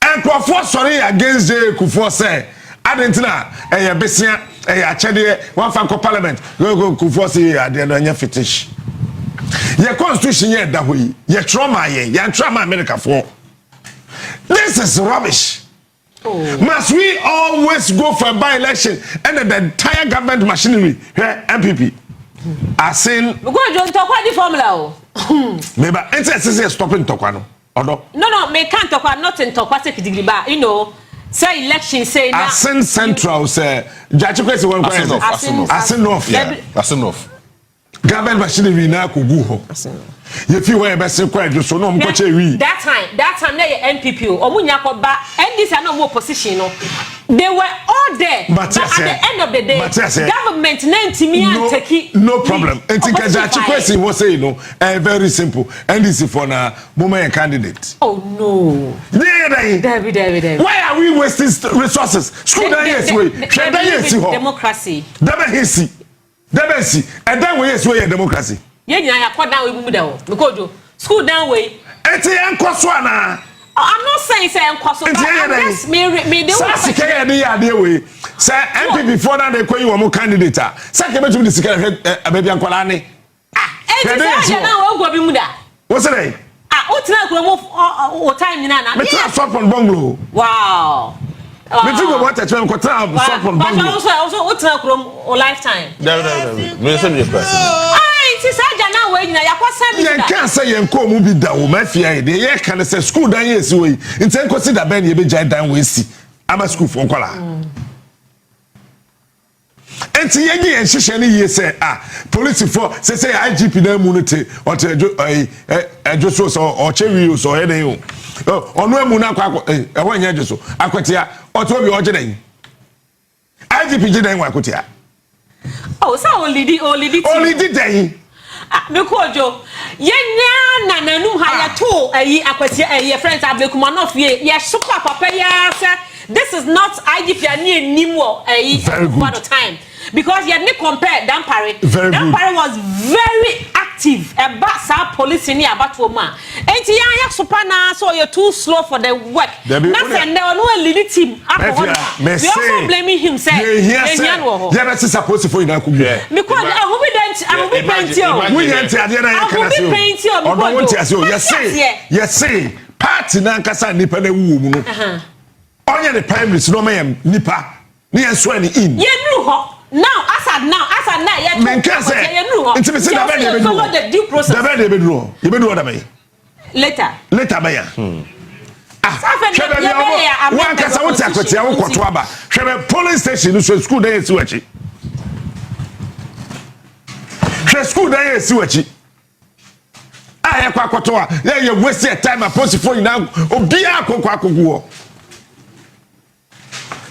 And Kufuor sorry against Jay Kufuor say Adentina besia achede one fan parliament go Kufuor say ade no anya fetish. Your constitution ye da hoyi. Your trauma America for. This is rubbish. Must we always go for a by-election and the entire government machinery here NPP are saying we go to talk about the formula maybe it's stopping Torkorno no me can't talk not in talk what degree ba you know say election say na Asin Central say Jakpa say one Asin off government machinery na kugu ho if you were best quite so no mko chewi that time na NPP omunya ko ba NDC na mo opposition no they were all there but at the end of the day government na ntimi antaki no problem etika Jakpa say what say no very simple NDC for na moment candidate oh no David why are we wasting resources school that yes way democracy Democracy, and then we yes way democracy. Yeah, I quite down with Mudo. Because school down way. It's a Kwaswana. I'm not saying I'm Kwaswana. Yes, me do idea way. Say MP before that they call you a more candidate. Second to the secret baby Ankolani. What's the name? Time in bungalow. Wow. Me too go what a time also what's a lifetime. Me say me person. Ti say jana we nyina yakwa you can't say you ko mu bi da o ma fia dey you can say school dan yes we nten consider ben ye be jai dan we si ama school for nkola enti ye nye nhihye ne ye say police for say IGP na mu no te o te ejo so o chewi so he den o onu amu na akwa e wo nya ejo so Akwatia o to bi o je den IGP je den wa Akwatia oh so only did den me kojo yenya nananum ha ya to Akwatia friends abekuma no fie ye super papa ya say this is not IGP ani enimo one time because you had compare Dampare was very active active sa police ni abato ma enti ya sopa na so you're too slow for the work na say no lead team we also blaming him say yeah that's supposed to for ina ku because I will be painting we yanti ade na yakana say o don't want to say yes party na nkasa nipa na wu mu no onye the primaries no mayam nipa ni enso ani in ye nu ho now as now ye you nu ho inti me say follow the due process you be do that by later by ya one kasa what Akwatia wo kwoto aba hwebe police station so school dey esi wachi hwe school dey esi wachi ya kwa kwoto a ye waste time post for you now obi akokwa akoguo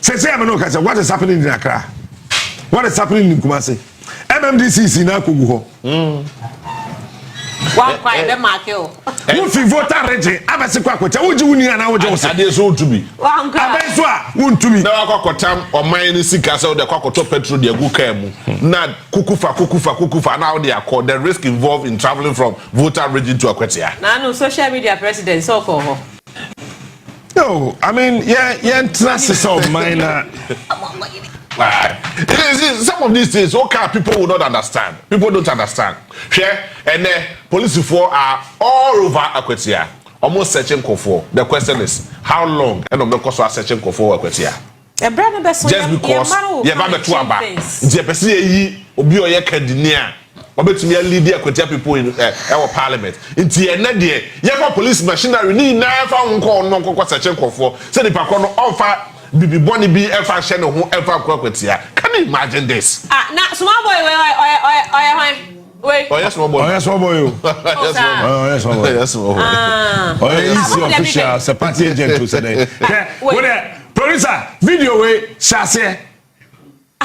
say am no kasa what is happening in Accra what is happening in Kumasi MMDC is na akogu ho one quite the market who fi voter region abese kwa Akwatia wo ji wuni ana wo je wo se ade so ntumi abenso a wo ntumi na akwakotam oman ni sika se wo de kwakoto petrol de agu kan mu na kukufa na wo de akọ the risk involved in traveling from voter region to Akwatia na no social media president so ko ho no I mean yeah trust of minor some of these things okay people will not understand people don't understand and police force are all over Akwatia almost searching for the question is how long and of the course are searching for Akwatia just because you have a tour back the person yi obi oye candidature obetumi lead Akwatia people in our parliament nti ene de you have police machinery ni na fa nko no searching for say the pakọ no offer bibi boni bi efa hye no ho efa Akwatia can you imagine this na small boy wait oh yes small boy yes small boy yes small boy yes small boy oh is official c'est party agent to say what producer video we shase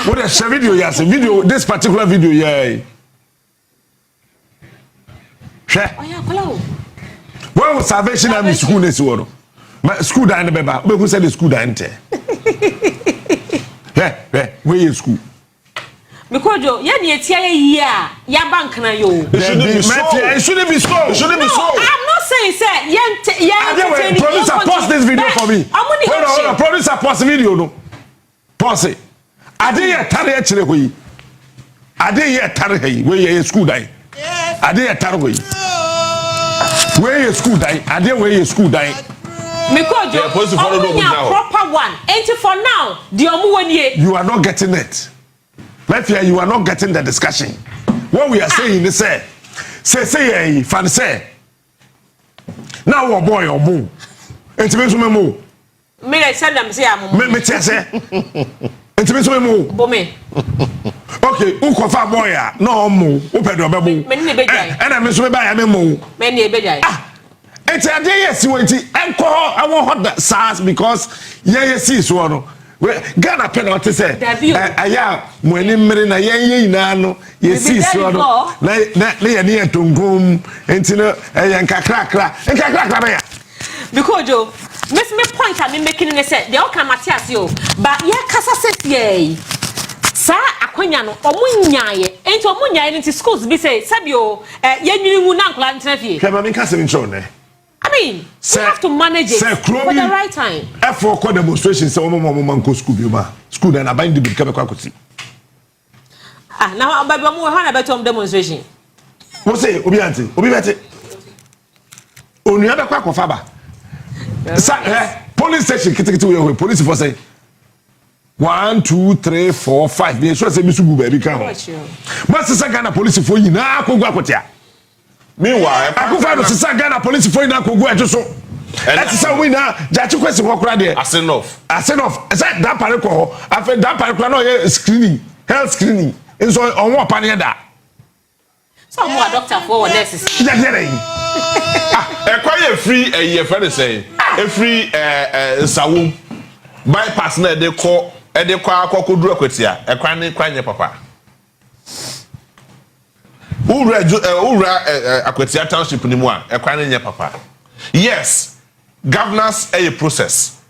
what the share video yes video this particular video yeah share oh yeah kola when was salvation am school nesi woro school dan beba be who say the school dan te where is school because yo ya ne etia ya ya bank na yo it shouldn't be so I'm not saying say producer post this video for me hold on producer post video no pause it ade ye tare akire hoyi ade ye tare hoyi we ye school dan ade ye tare hoyi we ye school dan ade we ye school dan because you proper one and for now the omuwani you are not getting it Mafia, you are not getting the discussion. What we are saying is say fan say now our boy or move intimate move me send them say am me say intimate move me okay who confirm boy no move who pay do be and I me so buy am move me ne be jai enti ade yes wenti enko I want hot SARS because see so no Ghana penalty say aya mo ani mmere na yen nyina no ye see so no na ye ne entongom enti no nkakrakra ba ya because jo me point I me making it say they all come Matthias yo but ye kasa set ye sa akwanya no omunyaaye enti omunyaaye enti schools be say sabio ye nwinu na nkola ntena fie kema me kasa me ntro ne I mean, you have to manage it for the right time. For demonstration, say mama go school bi ma. School na bind the big kwa kwati. Now baby mo ha na beto demonstration. Mo say obi anti, obi beti. Onu ya be kwa kofa ba. Sa police station kitikiti we police for say 1 2 3 4 5 be sure say mi sugu ba bi kan ho. But say Ghana police for yina akogwa Akwatia. Meanwhile, Akufa no sisa Ghana police for ina kogu ejo so. Eti say we na jachi kwesi kwakura de. As enough. Say that pare ko afa that pare ko na o screening, health screening. Nso onwo opane da. So mo doctor for nurses. Ja dey. Quite free a year friend say. A free sawum bypass na de ko akokoduru Akwatia. E kwan ne kwanye papa. Ura Akwatia township ni mu a ekwan nye papa. Yes, governance a process.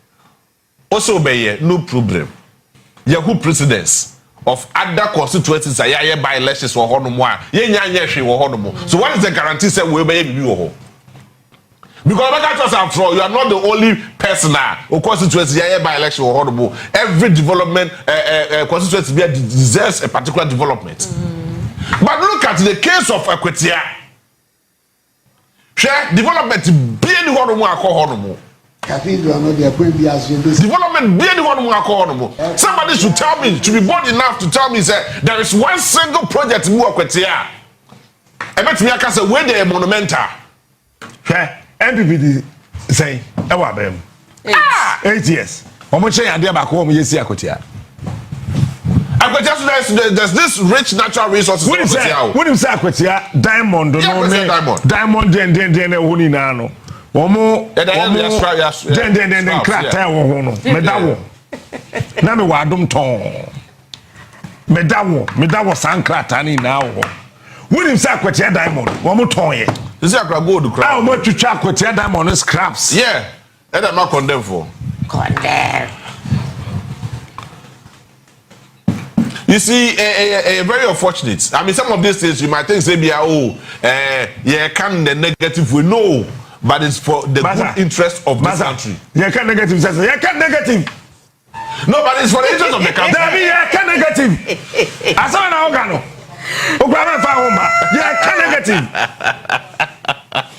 Also obey no problem. Yahoo presidents of other constituencies that are by elections for Honomoa. So what is the guarantee that we'll be able to? Because you are not the only person who constituency by election or honorable. Every development constituency deserves a particular development. But look at the case of Akwatia. Development being the honorable. Development being the honorable. Somebody should tell me, should be bold enough to tell me that there is one single project in Akwatia. I bet me I can say where they are monumental. NPP say, "Ewa bem." 8 years. Omo che ade ba ko omo yesi Akwatia. Akwatia, there's this rich natural resources. When him say Akwatia diamond no me diamond den ho ni na no. Omo den krata wo ho no. Me da wo. Na me wa adom ton. Me da wo san krata ni na wo. When him say Akwatia diamond, omo ton ye. This is a gold crap. How much you check with your diamond on scraps? Yeah, that I'm not condemned for. Condemn. You see, very unfortunate. I mean, some of these things you might think say, yeah, can the negative we know, but it's for the good interest of this country. Yeah, can negative. Yeah, can negative. No, but it's for the interest of the country. Yeah, can negative. I saw an organo. Yeah, can negative.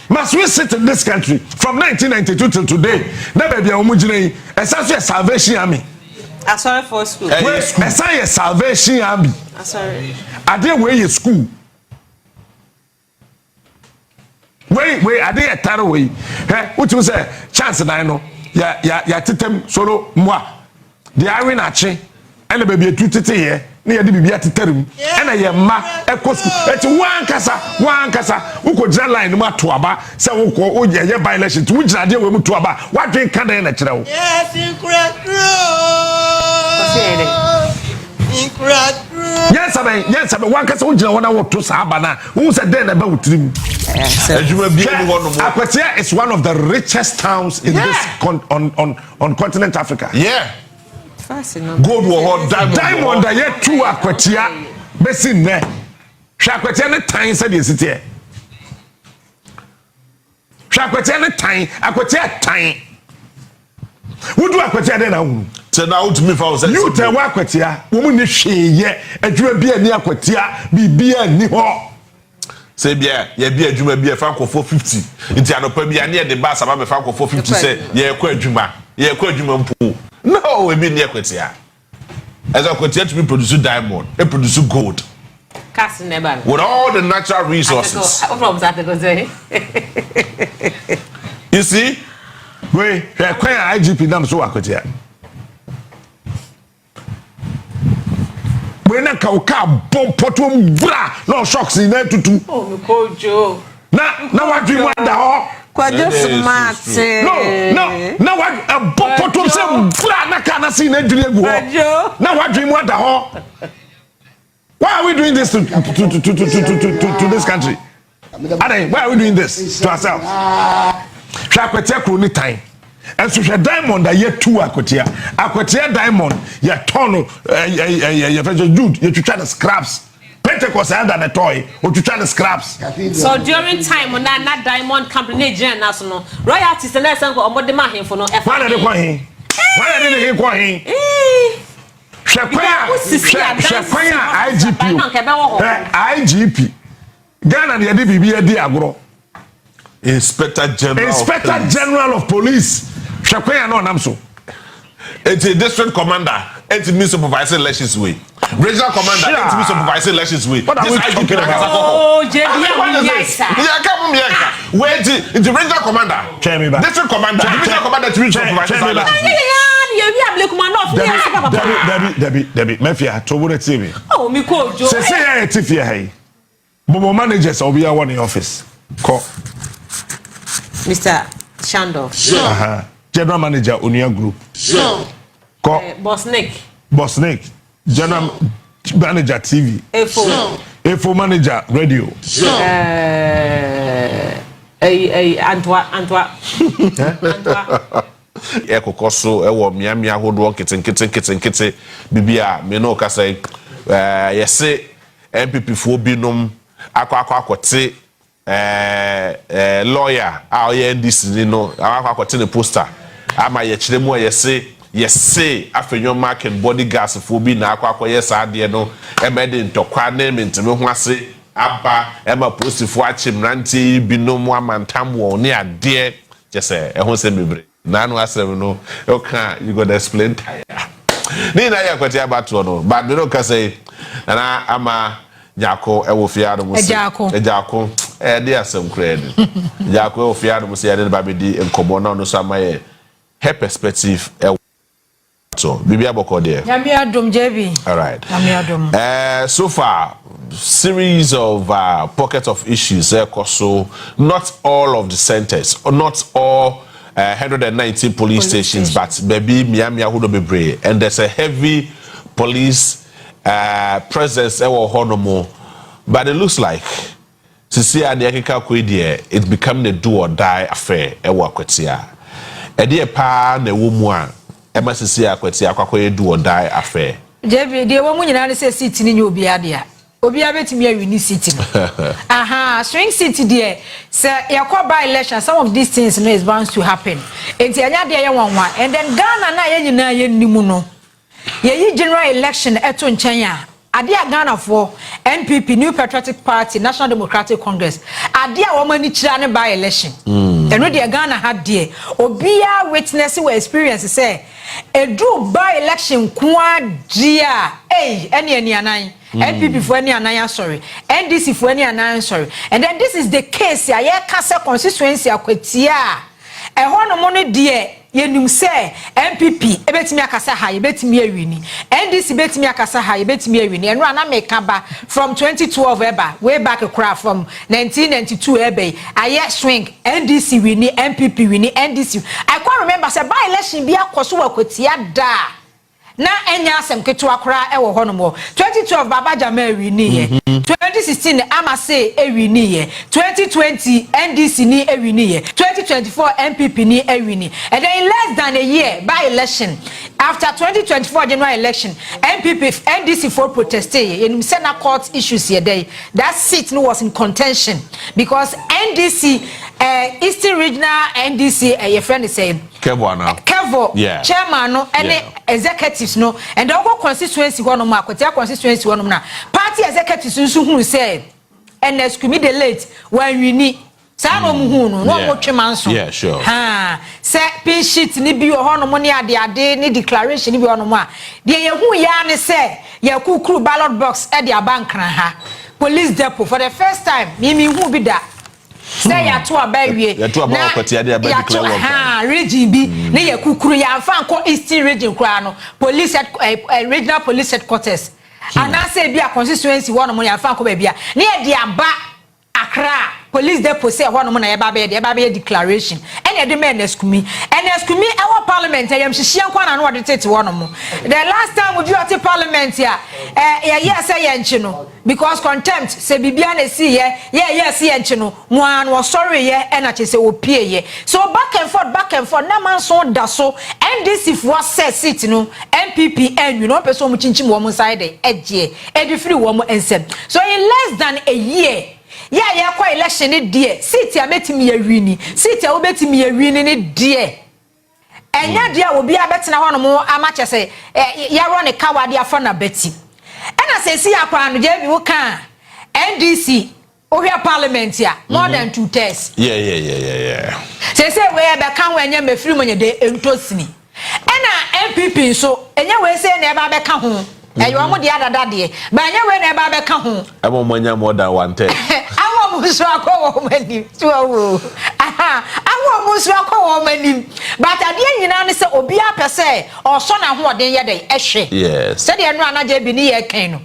Must we sit in this country from 1992 till today? Never be a homogene. Essentially, a Salvation Army. I'm sorry for school. Essentially, a Salvation Army. I'm sorry. I did where you school. Wait, I did a tarot way. What was a chance and I know. Ya titem solo moi. The iron ache. And the baby a here. Near the baby at the term. And I am ma a cost. It's one casa. Who could line no matter about. So, oh, yeah, by election. Which idea we to about. What drink can I let you know? Yes, Yes, I mean, one casa, which I want to walk to Sabana. Who said then about him? Akwatia is one of the richest towns in this on continent Africa. Yeah. Gold war diamond that yet two Akwatia besin ne Akwatia ne time said the city Akwatia ne time Akwatia time what do Akwatia then now so now to me for you tell Akwatia woman ni hwe ye adwuma bia ni Akwatia bibia ni ho say bia ye bia adwuma bia fa nkofo 50 nti anopa bia ne de ba saba me fa nkofo 50 say ye kwa adwuma mpo. No, we mean Akwatia. As Akwatia to be produce diamond, they produce gold. With all the natural resources. You see? Wait, IGP nam so Akwatia. When a cow bomb potom bra, no shocks in there to. Oh, me call Joe. Now what do you want the Akwatia Smart. No. Now what a bottom say bra na kana see na dure go. Now what dream what the ho? Why are we doing this to this country? Why are we doing this to ourselves? Akwatia kroni time. And so she diamond that yet two Akwatia diamond ya tono dude you try to scraps. Pentecost under the toy, or to try the scraps. So during time when that diamond company national royalties and that's or more demand for no effort. Why did he call him? IGP. Ghana the DBB Agro. Inspector General of Police. Shakwaya no namso. It's a district commander. It's me supervising elections way. Regional commander. It's me supervising elections way. What are we talking about? Oh, where the regional commander? District commander. Divisional commander to supervising elections. Debbie, Mafia, Tobore TV. Oh, me call Joe. Say I Tifia hey. Bobo managers will be one in office. Call Mr. Shando. General manager Unia Group. Boss Nick. General manager TV. A4 manager radio. Antwa. Eko koso ewo miamia hodo kete bibia me no ka say yɛse NPP fo binom akwakote lawyer a ɔyɛ NDC ni no akwakote ne poster ama yɛkyerɛ mu yɛse afenyo mark and body gas fo bi na akwakoyɛ saa de no emede ntɔkwa na menteme ho ase aba ema post fo achimranti binom amantam wo ne ade kyese ɛho se mebre na no asem no okay you go to explain tire ni na ya kwati abato no but me no ka say na ama Jako ewo fiado mo se Jako de asem kra de Jako ewo fiado mo se ya de ba bedi enkomo na no so amaye her perspective so bibi aboko there Yamiadum JB. All right. Yamiadum. So far series of pockets of issues so not all of the centers or not all 119 police stations but baby Miami Ahudo Bebre and there's a heavy police presence honomo but it looks like to see it's becoming a do or die affair Akwatia Edia pa na womu MSC Akwatia do or die affair JB the woman nyina say seat ni obia dia obia betimi awini seat aha swing seat there say yakoba election some of these things no is bound to happen enti anya de ye wanwa and then Ghana na ye nyina ye nimu no ye general election eto nchen a ade a Ghana for NPP New Patriotic Party National Democratic Congress ade a wo mani kira ne by election eno de Ghana had there obia witness we experience say edu by election kwa dia any anan NPP for any anan sorry NDC for any anan sorry and then this is the case ya kasa constituency Akwatia ehon no no de yenum say NPP ebetimi akasa ha ebetimi awini NDC betimi akasa ha ebetimi awini eno ana meka ba from 2012 eba way back cra from 1992 eba aye swing NDC wini NPP wini NDC I can remember say by election bi akoso Akwatia da na enya asem keto akora ewo ho no mo 2012 baba jama wini ye 2016 ama say ewini ye 2020 NDC ni ewini ye 2024 NPP ni ewini and then in less than a year by election after 2024 general election NPP NDC for protest in Senate court issues here day that seat no was in contention because NDC Eastern Regional NDC your friend is saying Kevo yeah. Chairman no any executives no and the whole constituency one no Akwatia constituency one no party executives nso hu say and excuse the late when we need sa no mu hu no no twema yeah sure ha say pin sheet ni bi ho no mo ne ade ni declaration ni bi ho no mo a de ye hu ya ne say ye kukuru ballot box e de abankran ha police depot for the first time me hu bi da say ya to abawie ya to Akwatia de aba declare ha region bi ne ye kukuru ya fa nko Eastern region kura no police regional police headquarters and I say be a constituency one money and fan ko be bia na e de aba Accra police depot say one money e ba be declaration and e de men eskumi our parliament I am hihia kwa na no de tete one mo the last time we do at parliament here say yenchi no because contempt say bibia na see here see yenchi no mo an wo sorry here and ache say opie here so back and forth na man so da so NDC for say seat no NPP and you know person mo chinchim wo mo side edge e di free wo mo ensem so in less than a year ya kwa election ni die seat ya metimi ya wini seat ya obetimi ya wini ni die enya dia obi abetena ho no mo amache say ya run kawade afọ na beti ena say si akwa no je bi wo kan NDC ohia parliament ya more than 2 terms yeah say we be kan we enya mafiri mo nye de entosini ena NPP so enya we say na e ba be ka ho eyo mo de adada de ba enya we na e ba be ka ho emo mo nya more than 1 term musu akọ wo mani tuwo aha awo musu akọ wo mani but ade nyina ne se obi apese oso na hoden ye dey ehwe yes said enu anaje bi ni ye kan no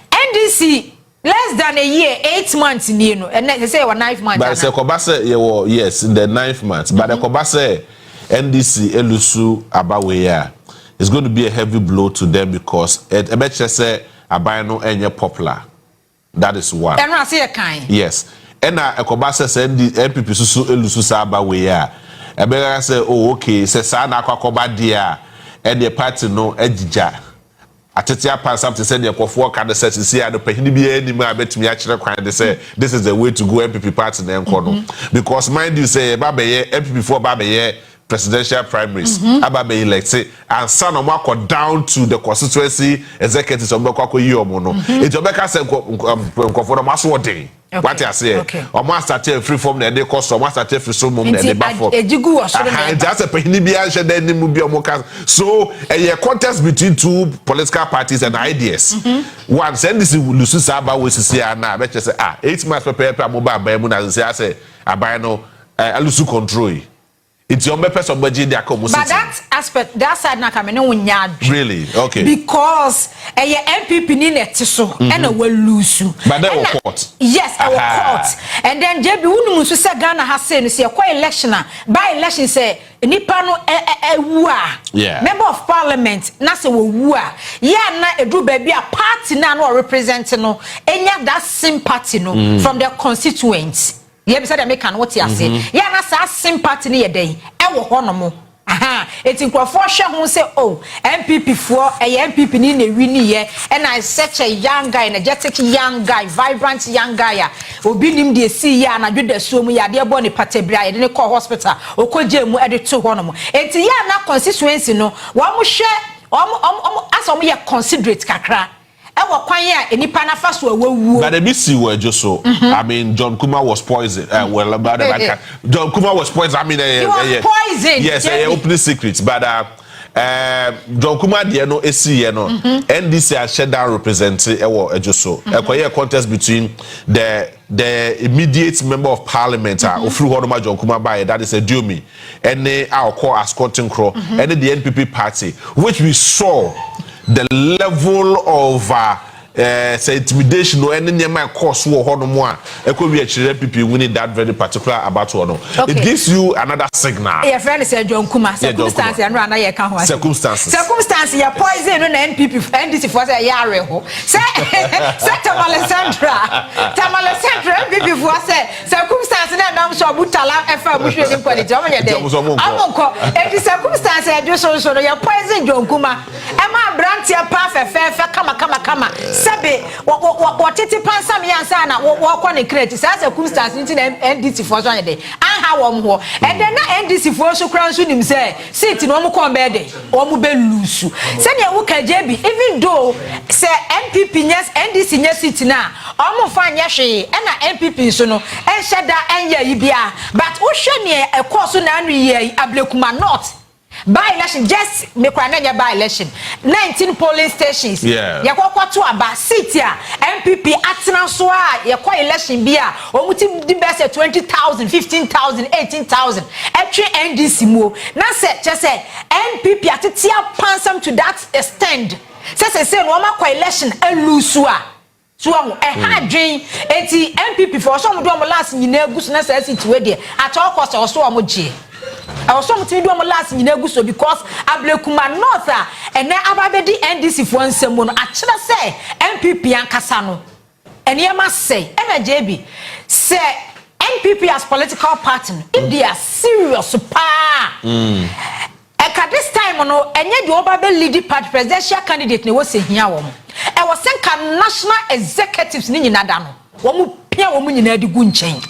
NDC less than a year 8 months ni no and they say 9 months but say kobase ye wo yes in the 9th month but kobase NDC elusu abawe ya it's going to be a heavy blow to them because it ebeche say aban no enye popular. That is one. And I say a kind. Yes. And Ekobasa said the NPP susu elusu saba we ya. Ebega say oh okay say sa na kwakoba dia and the party no ejija. Atetia pass up to send your for can set to see the penny be any more bet me actually kind they say this is the way to go MPP party then because mind you say Babaye MPP for Babaye presidential primaries Ababe elected and son of Marco down to the constituency executives of Boko Yomono. It's your Becca said for the mass day. What I say, or master take free from the day cost or master take free so moment and the buffer. That's a penibia then Mubia. So a contest between two political parties and ideas. One send this Lucy Saba with Siana, bet you say 8 months prepare mobile Bamuna and say I buy no Lucy control. It's your purpose of budget. But that aspect, that side na kamene unya. Really? Okay. Because MPP ni netiso and a will lose. But that was court. Yes, our court. And then JB unu musu se Ghana has said say kwa election by election say nipa no yeah. Member of Parliament na se wo ya na edu baby a party na no represent no enya that sympathy no from their constituents. Yeah, beside make an what you say. Yeah, na sa sympathy ni yedey. E wo ho no mo. Eti nkrofo hwe ho say oh, MPP for MPP ni na wi ni ye. And I such a young guy, energetic young guy, vibrant young guy. Obi nim de si ya na dwede so mu ya de bo ni patebra ye de call hospital. Okoje mu e de to ho no mo. Eti ya na constituency no, wo mo hwe aso mo ye considerate kakra. But the BC were just so. I mean, John Kuma was poisoned. Well, about John Kuma was poisoned. I mean, he was poisoned. Yes, opening secrets. But John Kuma, the no AC, NDC has shut down representing just so. A contest between the immediate member of parliament, Ofru Honoma John Kuma Baye, that is a Dumi, and our call as Cotton Crow, and the NPP party, which we saw. The level of say intimidation or any my course war honomoa could be a people winning that very particular about one. It gives you another signal. Your friend said John Kuma circumstances and run a count circumstances. Circumstances your poison on NPP NDC for a yare ho. Say Tamale Central NPP for say circumstances and I'm sure Butala FM which is quality. I'm the circumstances I just so your poison John Kuma. Emma Brantia Pafa kama. Sabe what it pansa me answer na walk on a crate as a circumstance in NDC for one day. And how and then NDC for so crown him say sit in one bed or mube loose. Send your work JB even though say NPP yes NDC yes sit now almost fine yashi and NPP so no and shada and ya but ocean a course on an ablekuma not. By election, just make one by election. 19 polling stations. Yeah. Ya kwa to aba city MPP atina so a ya kwa election bia omuti di best 20,000, 15,000, 18,000. Every NDC mo. Na just say NPP atitia pansam to that extent. Say no ma kwa election elusua. So hard dream eti MPP for some do am last nyina gusu na say city we there. At all cost so am je. I was something do last in Neguso because Ablekuma North and then Ababedi NDC for one semono. Actually say MPP and Kasano. And you must say, MJB say NPP as political party, if they are serious, at this time, and yet the Obabe leading party presidential candidate was saying here. I was saying national executives in Nadano. One Pia woman in the Gunchain.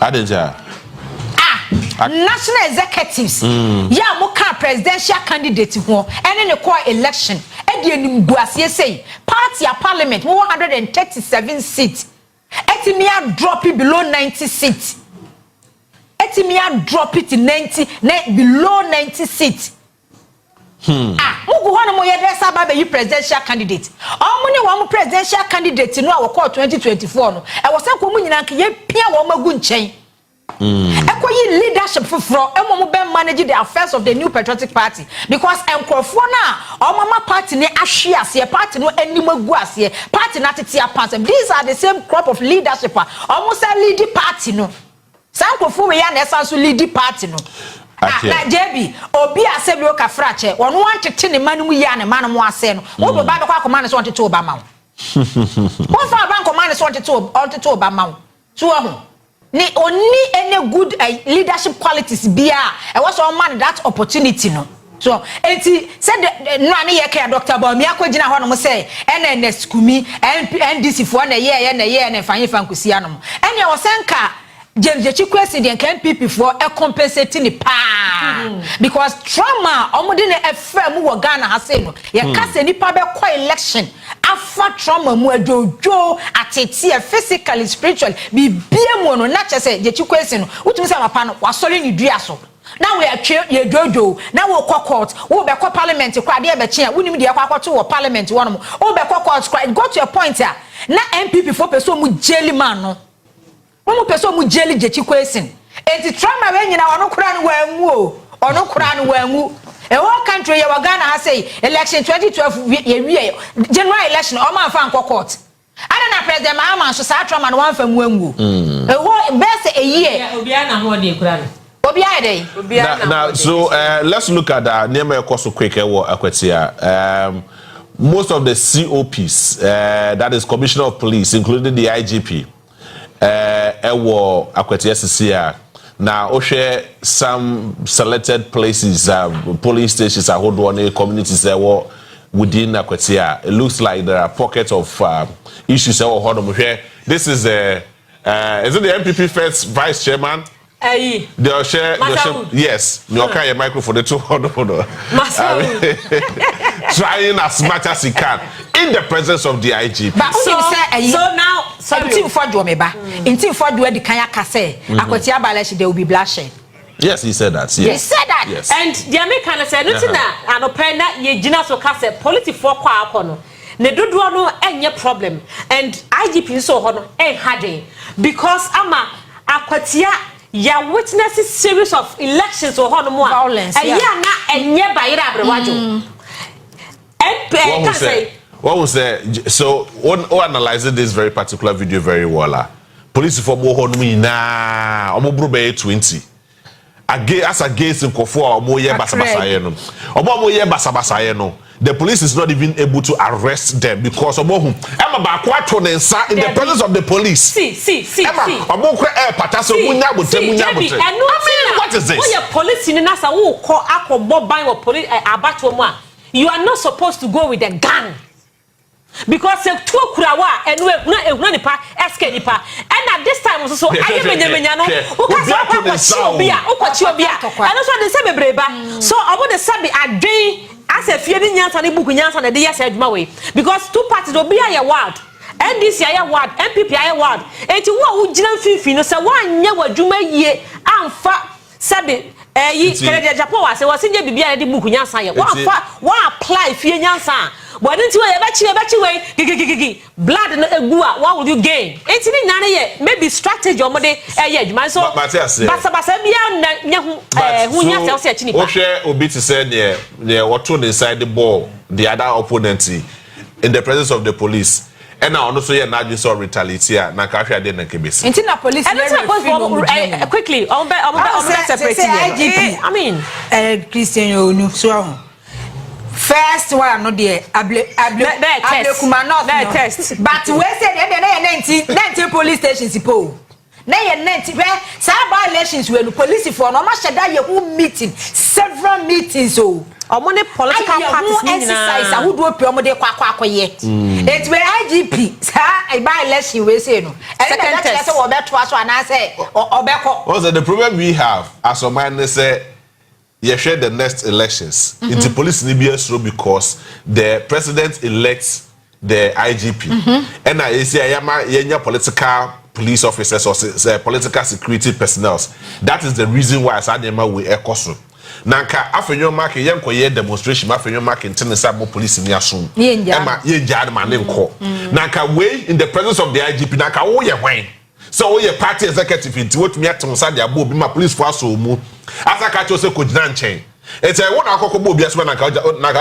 National executives, yeah, moka presidential candidate who and in the core election, Edian Guasie say, party a parliament 137 seats. Etimia drop it below 90 seats. Etimia drop it to 90 below 90 seats. Mugu wana mo yede saba be presidential candidate. Omuni wa mu presidential candidate no a wo call 2024 no. E wo san ko mu nyina nke ye pia wo magu nchen. Ekoyi leadership fufro emo be manage the affairs of the new patriotic party because enkrofo na omama party ni ahwe ase party no animagu ase party na tete apans. These are the same crop of leadership almost a lead party no sankrofo we ya na esanso lead party no na JB obi asebi o kafra che wono antete ne manum ya ne manum ase no wo do ba be kwa komane so ontete obama wo wo fa ban komane so ontete obama wo so ho ni only any good leadership qualities bia e was all man that opportunity no So enti said no ani ye ka Dr. Bawumia akogina ho no mo say NNS kumi NDC fo na ye na fanye fankusi anom ene wo senka James president NPP for a compensating the pa because trauma omode na FM wo Ghana ha say no ye ka se nipa be kwa election afa trauma mu ajojo atete physically spiritually bi biemu no na che Jechi kwesi no utumi say papa no wasori ni dua so now we are ye jojo now we call court we be call parliament kwa de be chia we nim de akwa to parliament one mo we be call court go to a point here na NPP for person mu jeli man no mo person mu jeli Jechi kwesi enti trauma we nyina ono kura no wanwu e whole country ye wa Ghana ha say election 2012 ye January election o man fa nko court ana na president Mahama so sa trauma no wan fa mu anwu e ho best a year obi ana ho de kura no now, so let's look at that. Name so quick. Akwatia. Most of the COPs, that is Commissioner of Police, including the IGP, Akwatia CCR. Now, Oshe some selected places, police stations, communities within Akwatia. It looks like there are pockets of issues. This is the is it the NPP first vice chairman? They'll share, yes. You can your microphone the 200 trying as much as he can in the presence of the IGP. But so now, until for Jomeba, until for the Kayaka say, Akwatia Balashi, they will be blushing. Yes, he said that. Yes. He said that. Yes. And the American said, nothing and opena ye Gina so case politics for Kwakono. Ne do no any problem. And IGP so hono and harding because ama Akwatia. Ya witnesses series of elections or violence. Na enye ba ira abrewajo. What was there? So on analyzing this very particular video very well. Police for mo honum na omo bro be 20. As against nkofo omo ye basabasaye no. Omo ye basabasaye no. The police is not even able to arrest them because in the presence of the police. See. What is this? You are not supposed to go with a gun. Because and at this time also so as a fear nyansa ne buku nyansa na de yes adwuma we because two parties obi aye ward NDC aye ward NPP aye ward enti wo gina mfimfini no se wanye wadwuma yie amfa sabe yi kere Jakpa wa se wasinje bibia de buku nyansa ye wa apply fie nyansa but enti we ye bachi we gigi blood no egu a what will you gain enti ni nane ye maybe strategy omode aye adwuma so basa bia na nyahu hu nyasa o se achini pa o hwe obi ti say ne what to inside the ball the other opponent in the presence of the police and now also here na just retaliate na ka hwe ade na kebesi enti na police quickly on separate IGP I mean Christian Onu so first one no there ablekuma not test but we say there 19 police stations po na ye 90 where cyber elections we no police for no ma sheda ye who meeting several meetings so omone political parties exercise ahudo pe omode kwakoye it we IGP sa by election we say no second test say obeto aso ana say obeko what's the problem we have as a man say you share the next elections into police Libya because the president elects the IGP and I say yenya political police officers or political security personnel. That is the reason why Asadema we ekoso nanka afenyo mark yenko ye demonstration afenyo mark internesa mo police ni aso ema ye jad man nko nanka we in the presence of the IGP nanka wo ye hwan so wo ye party executive inti wotumi atonsa de abo bi ma police for aso mu asaka cho se ko gina nchen ete wo na akoko bo bi aso nanka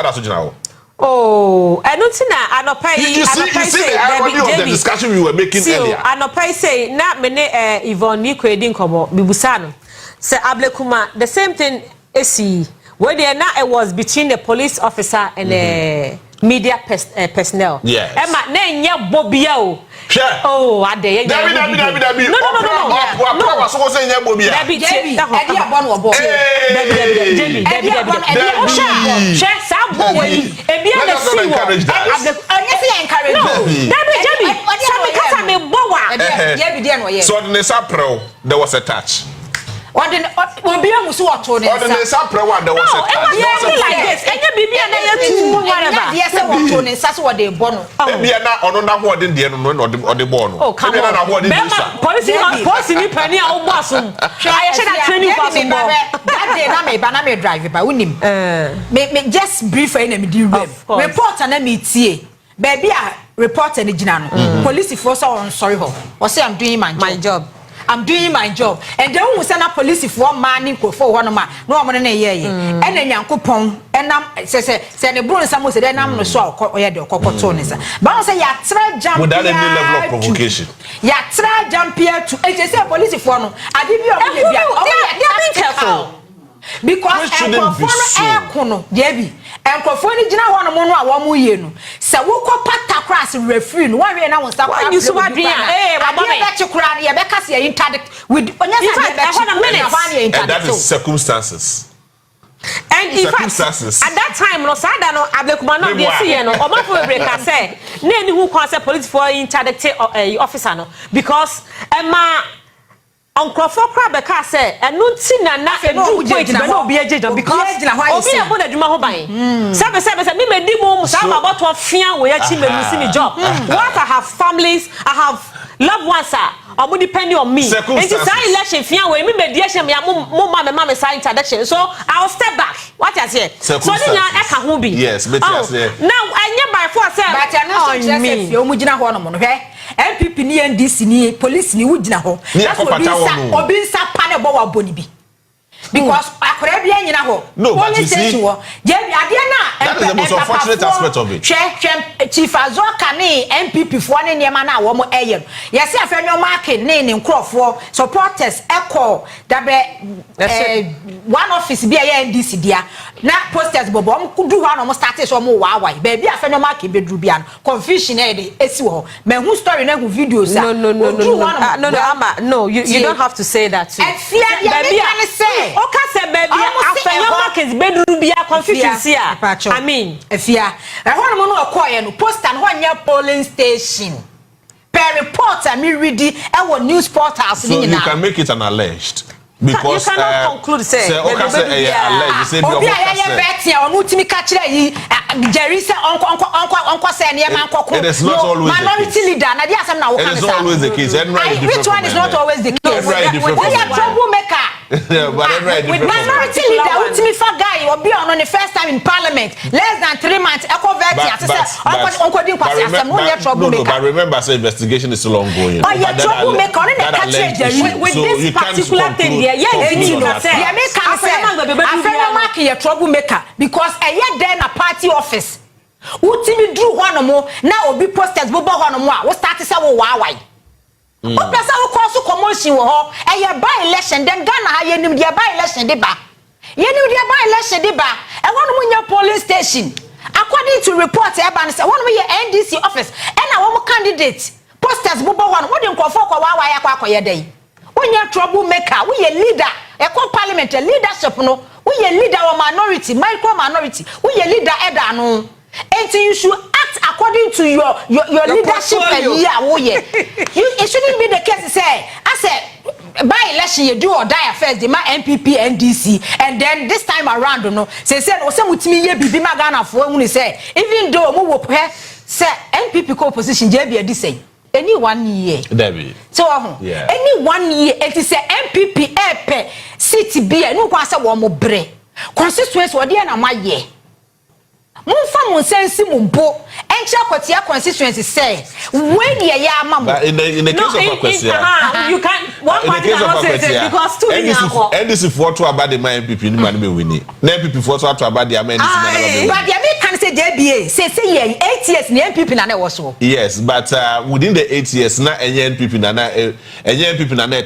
da so gina wo. Oh, I don't see na anopai. You see the irony of the discussion we were making earlier. Anopai say na mene Yvonne ni kwedi nkomo bibusano. Say Ablekuma the same thing esi where there now it was between the police officer and media personnel. Yes. Emma, nenya Bobia. Oh, are they? Dabi. No. What was saying, Bobia? Debbie, Debbie. So there was a touch. What the Bobia was what told us? There was a touch. Like this. And you be whatever. Yes, I want to that's what they born. Maybe not on what in the end or the born. Oh, come on. Policy penny or boss. I should have training for me. That day, I may drive by winning. Make just brief enemy report and me tea. Baby, report and the police force on sorry. Or say I'm doing my job. I'm doing my job. And then we send a police for man for one of my no more than a year. And then Yankupon and say the bonus I said, then I'm no so or the cocotones. But I say, ya try jump without any level of provocation. Ya try jump here to a police for no. I give you a careful. Because Kono, Debbie, and Kofoni Jina one mono a woman yenu. So woko pata cross refrain, one way now stop. You so what? Bet you cry, ya because you're interdict with and that is circumstances. And in fact, at that time, no sada no abekumano be see no o ma for break say na any who concept police for interdict officer no because Emma Uncroft Crabeka said, and no tina na no point no be agent because obi e bo na dwuma ho ban. Sabe me me di mo sama about to fian we achi me lose me job. What I have families, I have loved ones are depending on me. And this election fian we me mediation me mo mama say introduction. So I'll step back. What I say? So nya e ka ho bi. Yes, but yes. Now anya by force say but I know just if you mugina ho no mo no hwe. NPP ni NDC ni police ni wugina ho. That's obi nsa pa na bo wa boni bi. Because akore bia nyina ho. No, but you see, that is the most unfortunate aspect of it. Chief Azorka ni NPP fo ne niema na wo mo eye. Yes, afenyo market ne nkrofo supporters echo that be one office bia NDC dia na posters bobo am kudu ho na mo start so mo wa baby afenyo market be duru bia confusion e dey esi ho me hu story na hu videos no you don't have to say that too. Baby Oka se baby afenyo market be duru bia confusion here. I mean efia e ho no no okoye no poster no nya polling station per report me read e wo news portals so you can make it an alleged. Because you cannot conclude say alleged say obi aye bet ya onu timi ka kire yi Jerry say onko say ne man kokko it is not always minority leader na dia asem na wo kan say it is not always the case. Which one is not always the case? When you troublemaker with minority leader ultimate fat guy obi on the first time in parliament less than 3 months echo vet ya say onko din kwase asem no you troublemaker. But remember say investigation is still ongoing. Oh you troublemaker on the catch Jerry with this particular thing there troublemaker because then a party office ultimate drew one more now be posters bobo one more we start to say why o pesa we cause commotion wo ho by election then Ghana ha yenim dia by election de ba yenim dia by election de ba e won mo nya police station according to report e ba say won mo ye NDC office e na wo candidate posters bobo one wo de nkofo kwa why akwa dey when you troublemaker, we a leader, a parliament, a leadership, no, we a leader or minority, micro minority, we a leader, no. And so you should act according to your leadership. It shouldn't be the case to say, I said, by election, you do or die first, the NPP, NDC, and then this time around, you know, say, some with me, be Magana for when say, even though we will say NPP co-position, JB, this say. Any 1 year. Debbie. So, any 1 year, it is a MPP EP city beer, no one say one more bre. Constituents were there na my year. Mumfa mun sense mumbo. Akwatia constituency say when ya mama. In the case of Akwatia, you can one party cannot say because two NDC for to about the MPP ni man be winning. Na MPP for to about the NDC. But the can say JBA say 8 years the NPP na was so. Yes, but within the 8 years, na NPP na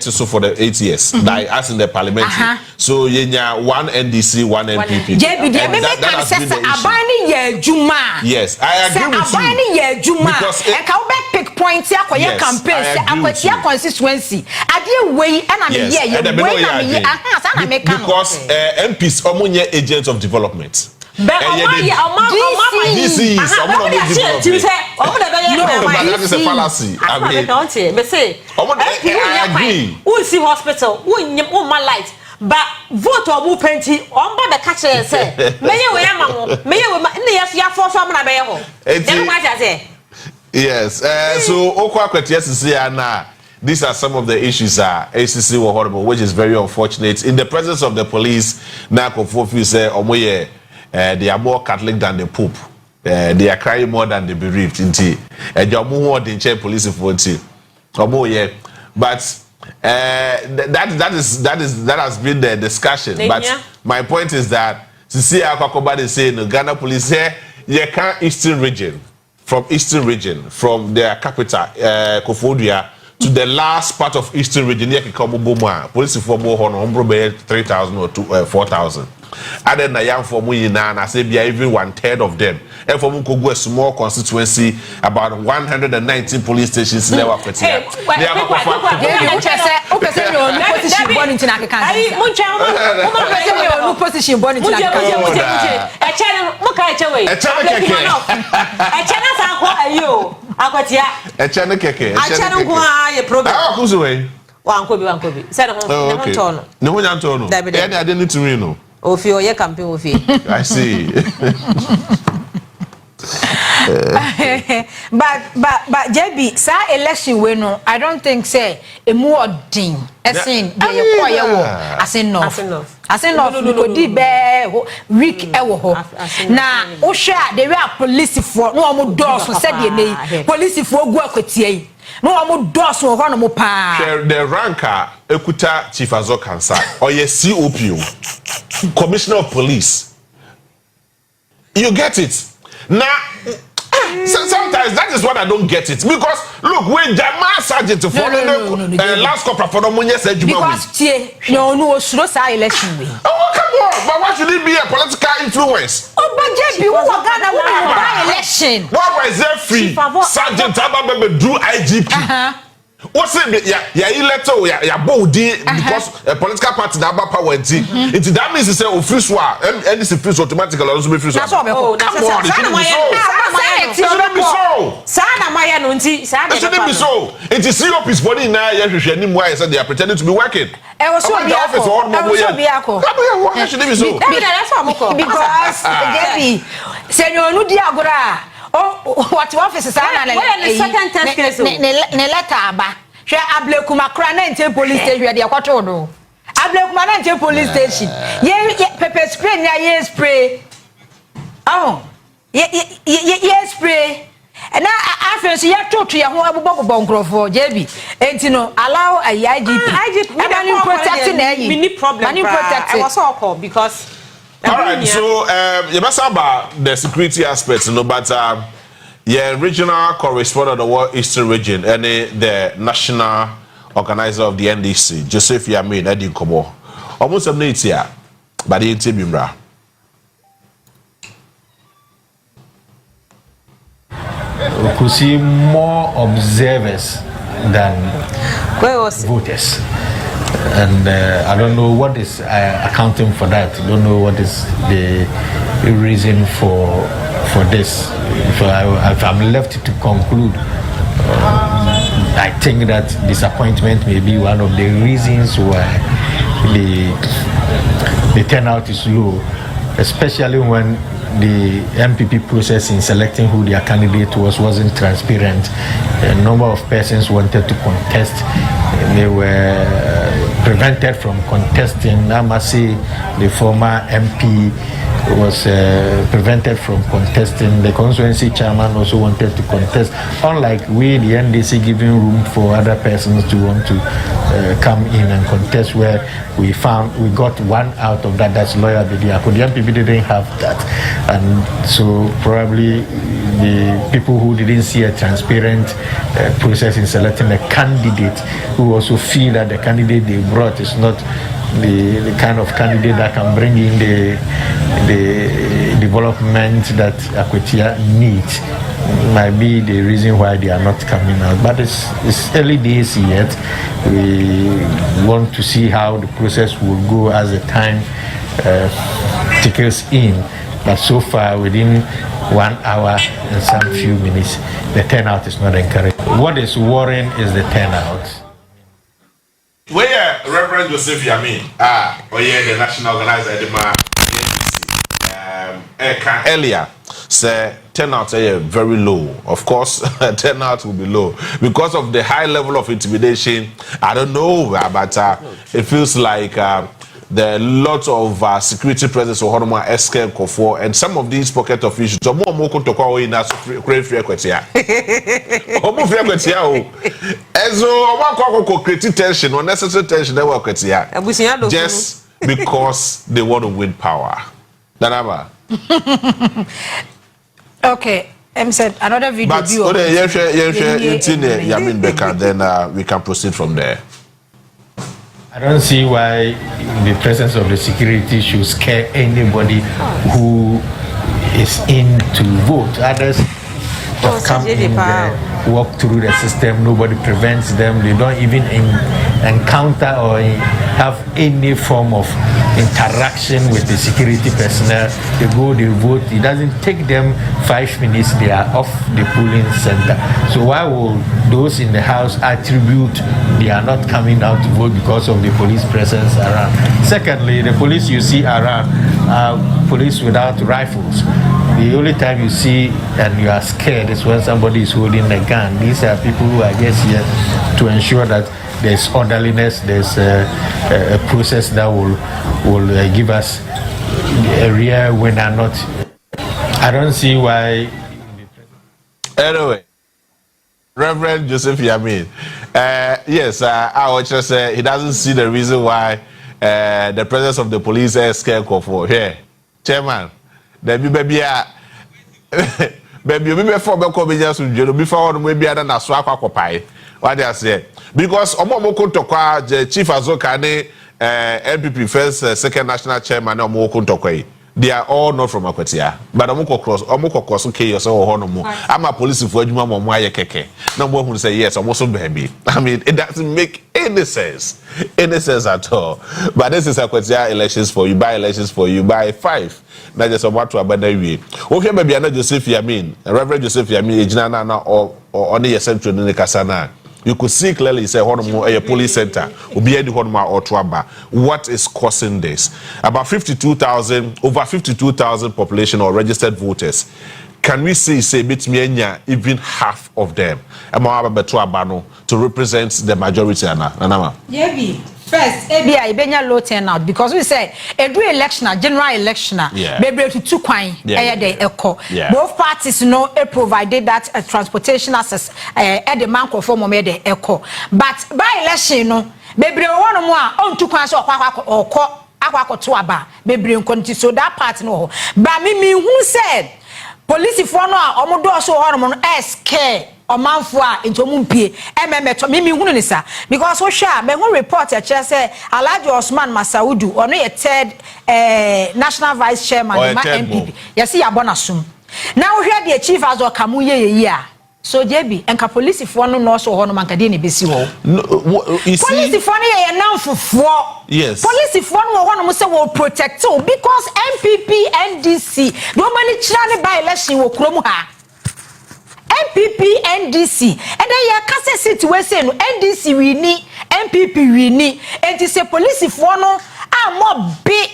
so for the 8 years. Like as in the parliamentary. So yenya one NDC, one NPP. JBA me can say abani ye juma. Yes, I agree with you. Abani ye juma. Because e ka be pick points ya kwa ye campaign say Akwatia constituency. Ade wey na me ye wey na me say na me kan. Because MPs omunye agents of development. DC is that is a fallacy. I agree. We see hospital, we light. But vote or move plenty on by the catcher say, yes, so Akwatia these are some of the issues ACC were horrible, which is very unfortunate. In the presence of the police, now Kofofi say they are more Catholic than the Pope. They are crying more than the bereaved. Police but that has been the discussion. But my point is that Akwakoba is saying Ghana police here, you can't Eastern region, from their capital, Kofodia, to the last part of Eastern region, police for more 3,000 or 4,000. And then I am for me now, and I say even 1/3 of them. And for me, go a small constituency, about 119 police stations in our Akwatia. Ofio ye campaign ofio. I see. but JB sa election we no I don't think say a more ding asin dey koye wo asin no ko di be week e wo ho na wo hwe dey we police for no mo doors said dey nei police for gu Akwatia yi no mo doors wo ho no mo pa the ranker ekuta Chief Azorka nsa or ye COP Commissioner of Police. You get it now. Sometimes that is what I don't get it because look when Jamal Sergeant for last couple for the said because no election way. Oh come on, but why should it be a political influence? Oh but JB who Ghana won election. Why was there free Sergeant Ababa do IGP? What's it? Yeah, electoral, yeah, Boadu because a political party that have power. That means it's a official, and it's official automatically also be official. That's what we call. Come on, it shouldn't be so. Sana Maya Nunti, Sana. It shouldn't be so. It is COP's body now. Yes, they are pretending to be working. I was so why should it be so? Because JB, Senor Nudiagora. Oh, what office is that? Ne letter aba. She Ablekuma Kranente police station where they are quatorno. Ablekuma Nante police station. Ye pepper spray na ye spray. Oh, ye spray. And I feel so you talk to your home about Bonkro for JB. And you know, allow a IGP. I'm protecting any. Many problem. I was all called because. All right, so you must about the security aspects, you know, but yeah, regional correspondent of the Eastern region and the national organizer of the NDC, Joseph Yamin, Eddie Kobo, almost a minute here, but the Intibimra. We could see more observers than voters. And I don't know what is accounting for that. I don't know what is the reason for this. If I'm left to conclude, I think that disappointment may be one of the reasons why the turnout is low, especially when the MPP process in selecting who their candidate wasn't transparent. A number of persons wanted to contest. They were prevented from contesting. I must say the former MP was prevented from contesting. The constituency chairman also wanted to contest. Unlike we, the NDC, giving room for other persons to want to come in and contest, where we got one out of that. That's lawyer Bidiako. The NPP didn't have that, and so probably the people who didn't see a transparent process in selecting a candidate, who also feel that the candidate they brought is not the kind of candidate that can bring in the development that Akwatia needs, might be the reason why they are not coming out. But it's early days yet. We want to see how the process will go as the time tickles in. But so far, within 1 hour and some few minutes, the turnout is not encouraging. What is worrying is the turnout. Where Reverend Joseph Yamin, the national organizer, the earlier say turnout is very low. Of course, turnout will be low because of the high level of intimidation. I don't know, but it feels like there are lots of security presence of Honoma, SK, Kofo, and some of these pocket officials. So more to call in as create free Akwatia. Omo free Akwatia. Ezo one create tension, unnecessary tension. They work Akwatia just because they want to win power. Danaba. Okay. Said another video. But Yamin Becca, then we can proceed from there. I don't see why the presence of the security should scare anybody who is in to vote. Others have come in there, walk through the system, nobody prevents them, they don't even encounter or have any form of interaction with the security personnel. They go, they vote, it doesn't take them 5 minutes, they are off the polling center. So why will those in the house attribute they are not coming out to vote because of the police presence around? Secondly, the police you see around are police without rifles. The only time you see and you are scared is when somebody is holding a gun. These are people who are just here to ensure that there's orderliness, there's a process that will give us a real winner. Not, I don't see why. Anyway, Reverend Joseph Yamin, yes, I would just say he doesn't see the reason why the presence of the police is scared for here, Chairman. Baby, before before maybe I don't know swap occupy. What they say? Because Omoko Tokwa, the Chief Azorka, NPP first, second national chairman, Omoko Tokwa. They are all not from Akwatia. But Omoko cross okay yourself or no. I'm a police for you, Mama Keke. No one will say yes, I'm also baby. I mean, it doesn't make any sense at all. But this is Akwatia elections for you, by elections for you, by 5. Not just about to abandon you. Okay, maybe another Joseph Yamin, Reverend Joseph Yamin, Ejinana or only a central in the Kasana. You could see clearly, say, a police center, or Tuaba. What is causing this? About 52,000, over 52,000 population or registered voters. Can we say even half of them to represent the majority? Yeah, first, ABI low turnout because we said every election, general election, maybe to 2 coin, both parties provided that transportation access at the man conform made the echo. But by election, maybe one more on 2 coins or Aqua maybe so that part no. But me who said police for no omodo so hormone SK omanfo into mumpie ememeto me hunu ni sa because so sha me hu report e che say Alhaji Osman Masaudu ono ye third national vice chairman of NPP yes ya bonasum now hwe the chief Azorka mu ye a so JB enka police for no so ho no manka de ne besi wo police for no ye namfofo yes police for no ho no say will protect you because NPP NDC no many chira by election wo krom ha NPP NDC and then ya kase situation no NDC we ni NPP we ni and it say police for no more big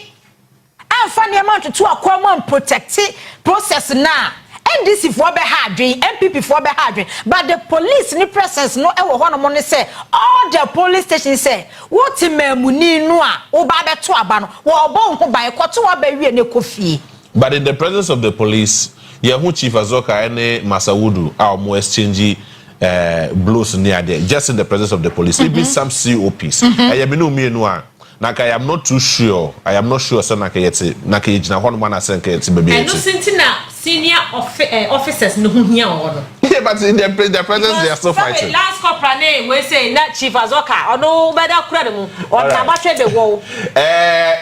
and funny amount to akwa protect process na NDC for be hardware, NPP for be hardware, but the police ni presence no e wo ho no money say all the police stations say what memuni no a wo ba be to aba no wo bo nko ban ko to wa ba wie ne kofie But in the presence of the police, who Chief Azorka and Boadu are more exchange blows near there, just in the presence of the police. Even some COPs. I am not too sure. I am not sure. So Nakayet one man has baby. I know senior officers no here. Yeah, but in their presence they are still fighting. Last corporal name we say not Chief Azorka or no better credible or Tabache the wall.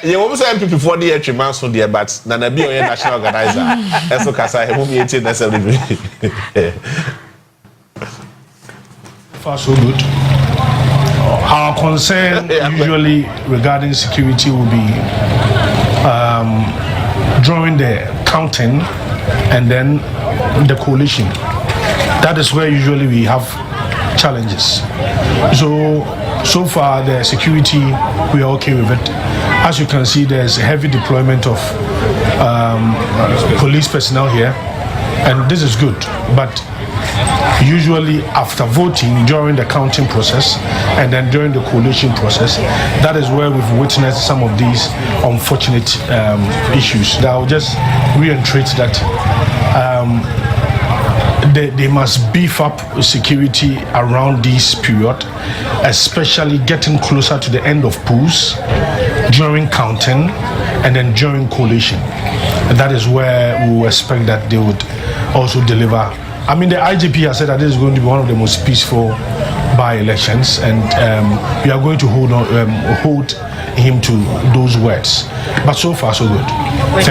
You almost NPP for the 3 months on there, but Nana be a national organizer. As so Kasa whom 18 necessarily. Far so good. Our concern usually regarding security will be during the counting and then the coalition. That is where usually we have challenges. So far the security, we are okay with it. As you can see, there's a heavy deployment of police personnel here, and this is good. But usually after voting, during the counting process and then during the coalition process, that is where we've witnessed some of these unfortunate issues. That I'll just reiterate that they must beef up security around this period, especially getting closer to the end of polls, during counting and then during coalition. And that is where we will expect that they would also deliver. I mean, the IGP has said that this is going to be one of the most peaceful by-elections, and we are going to hold him to those words. But so far, so good.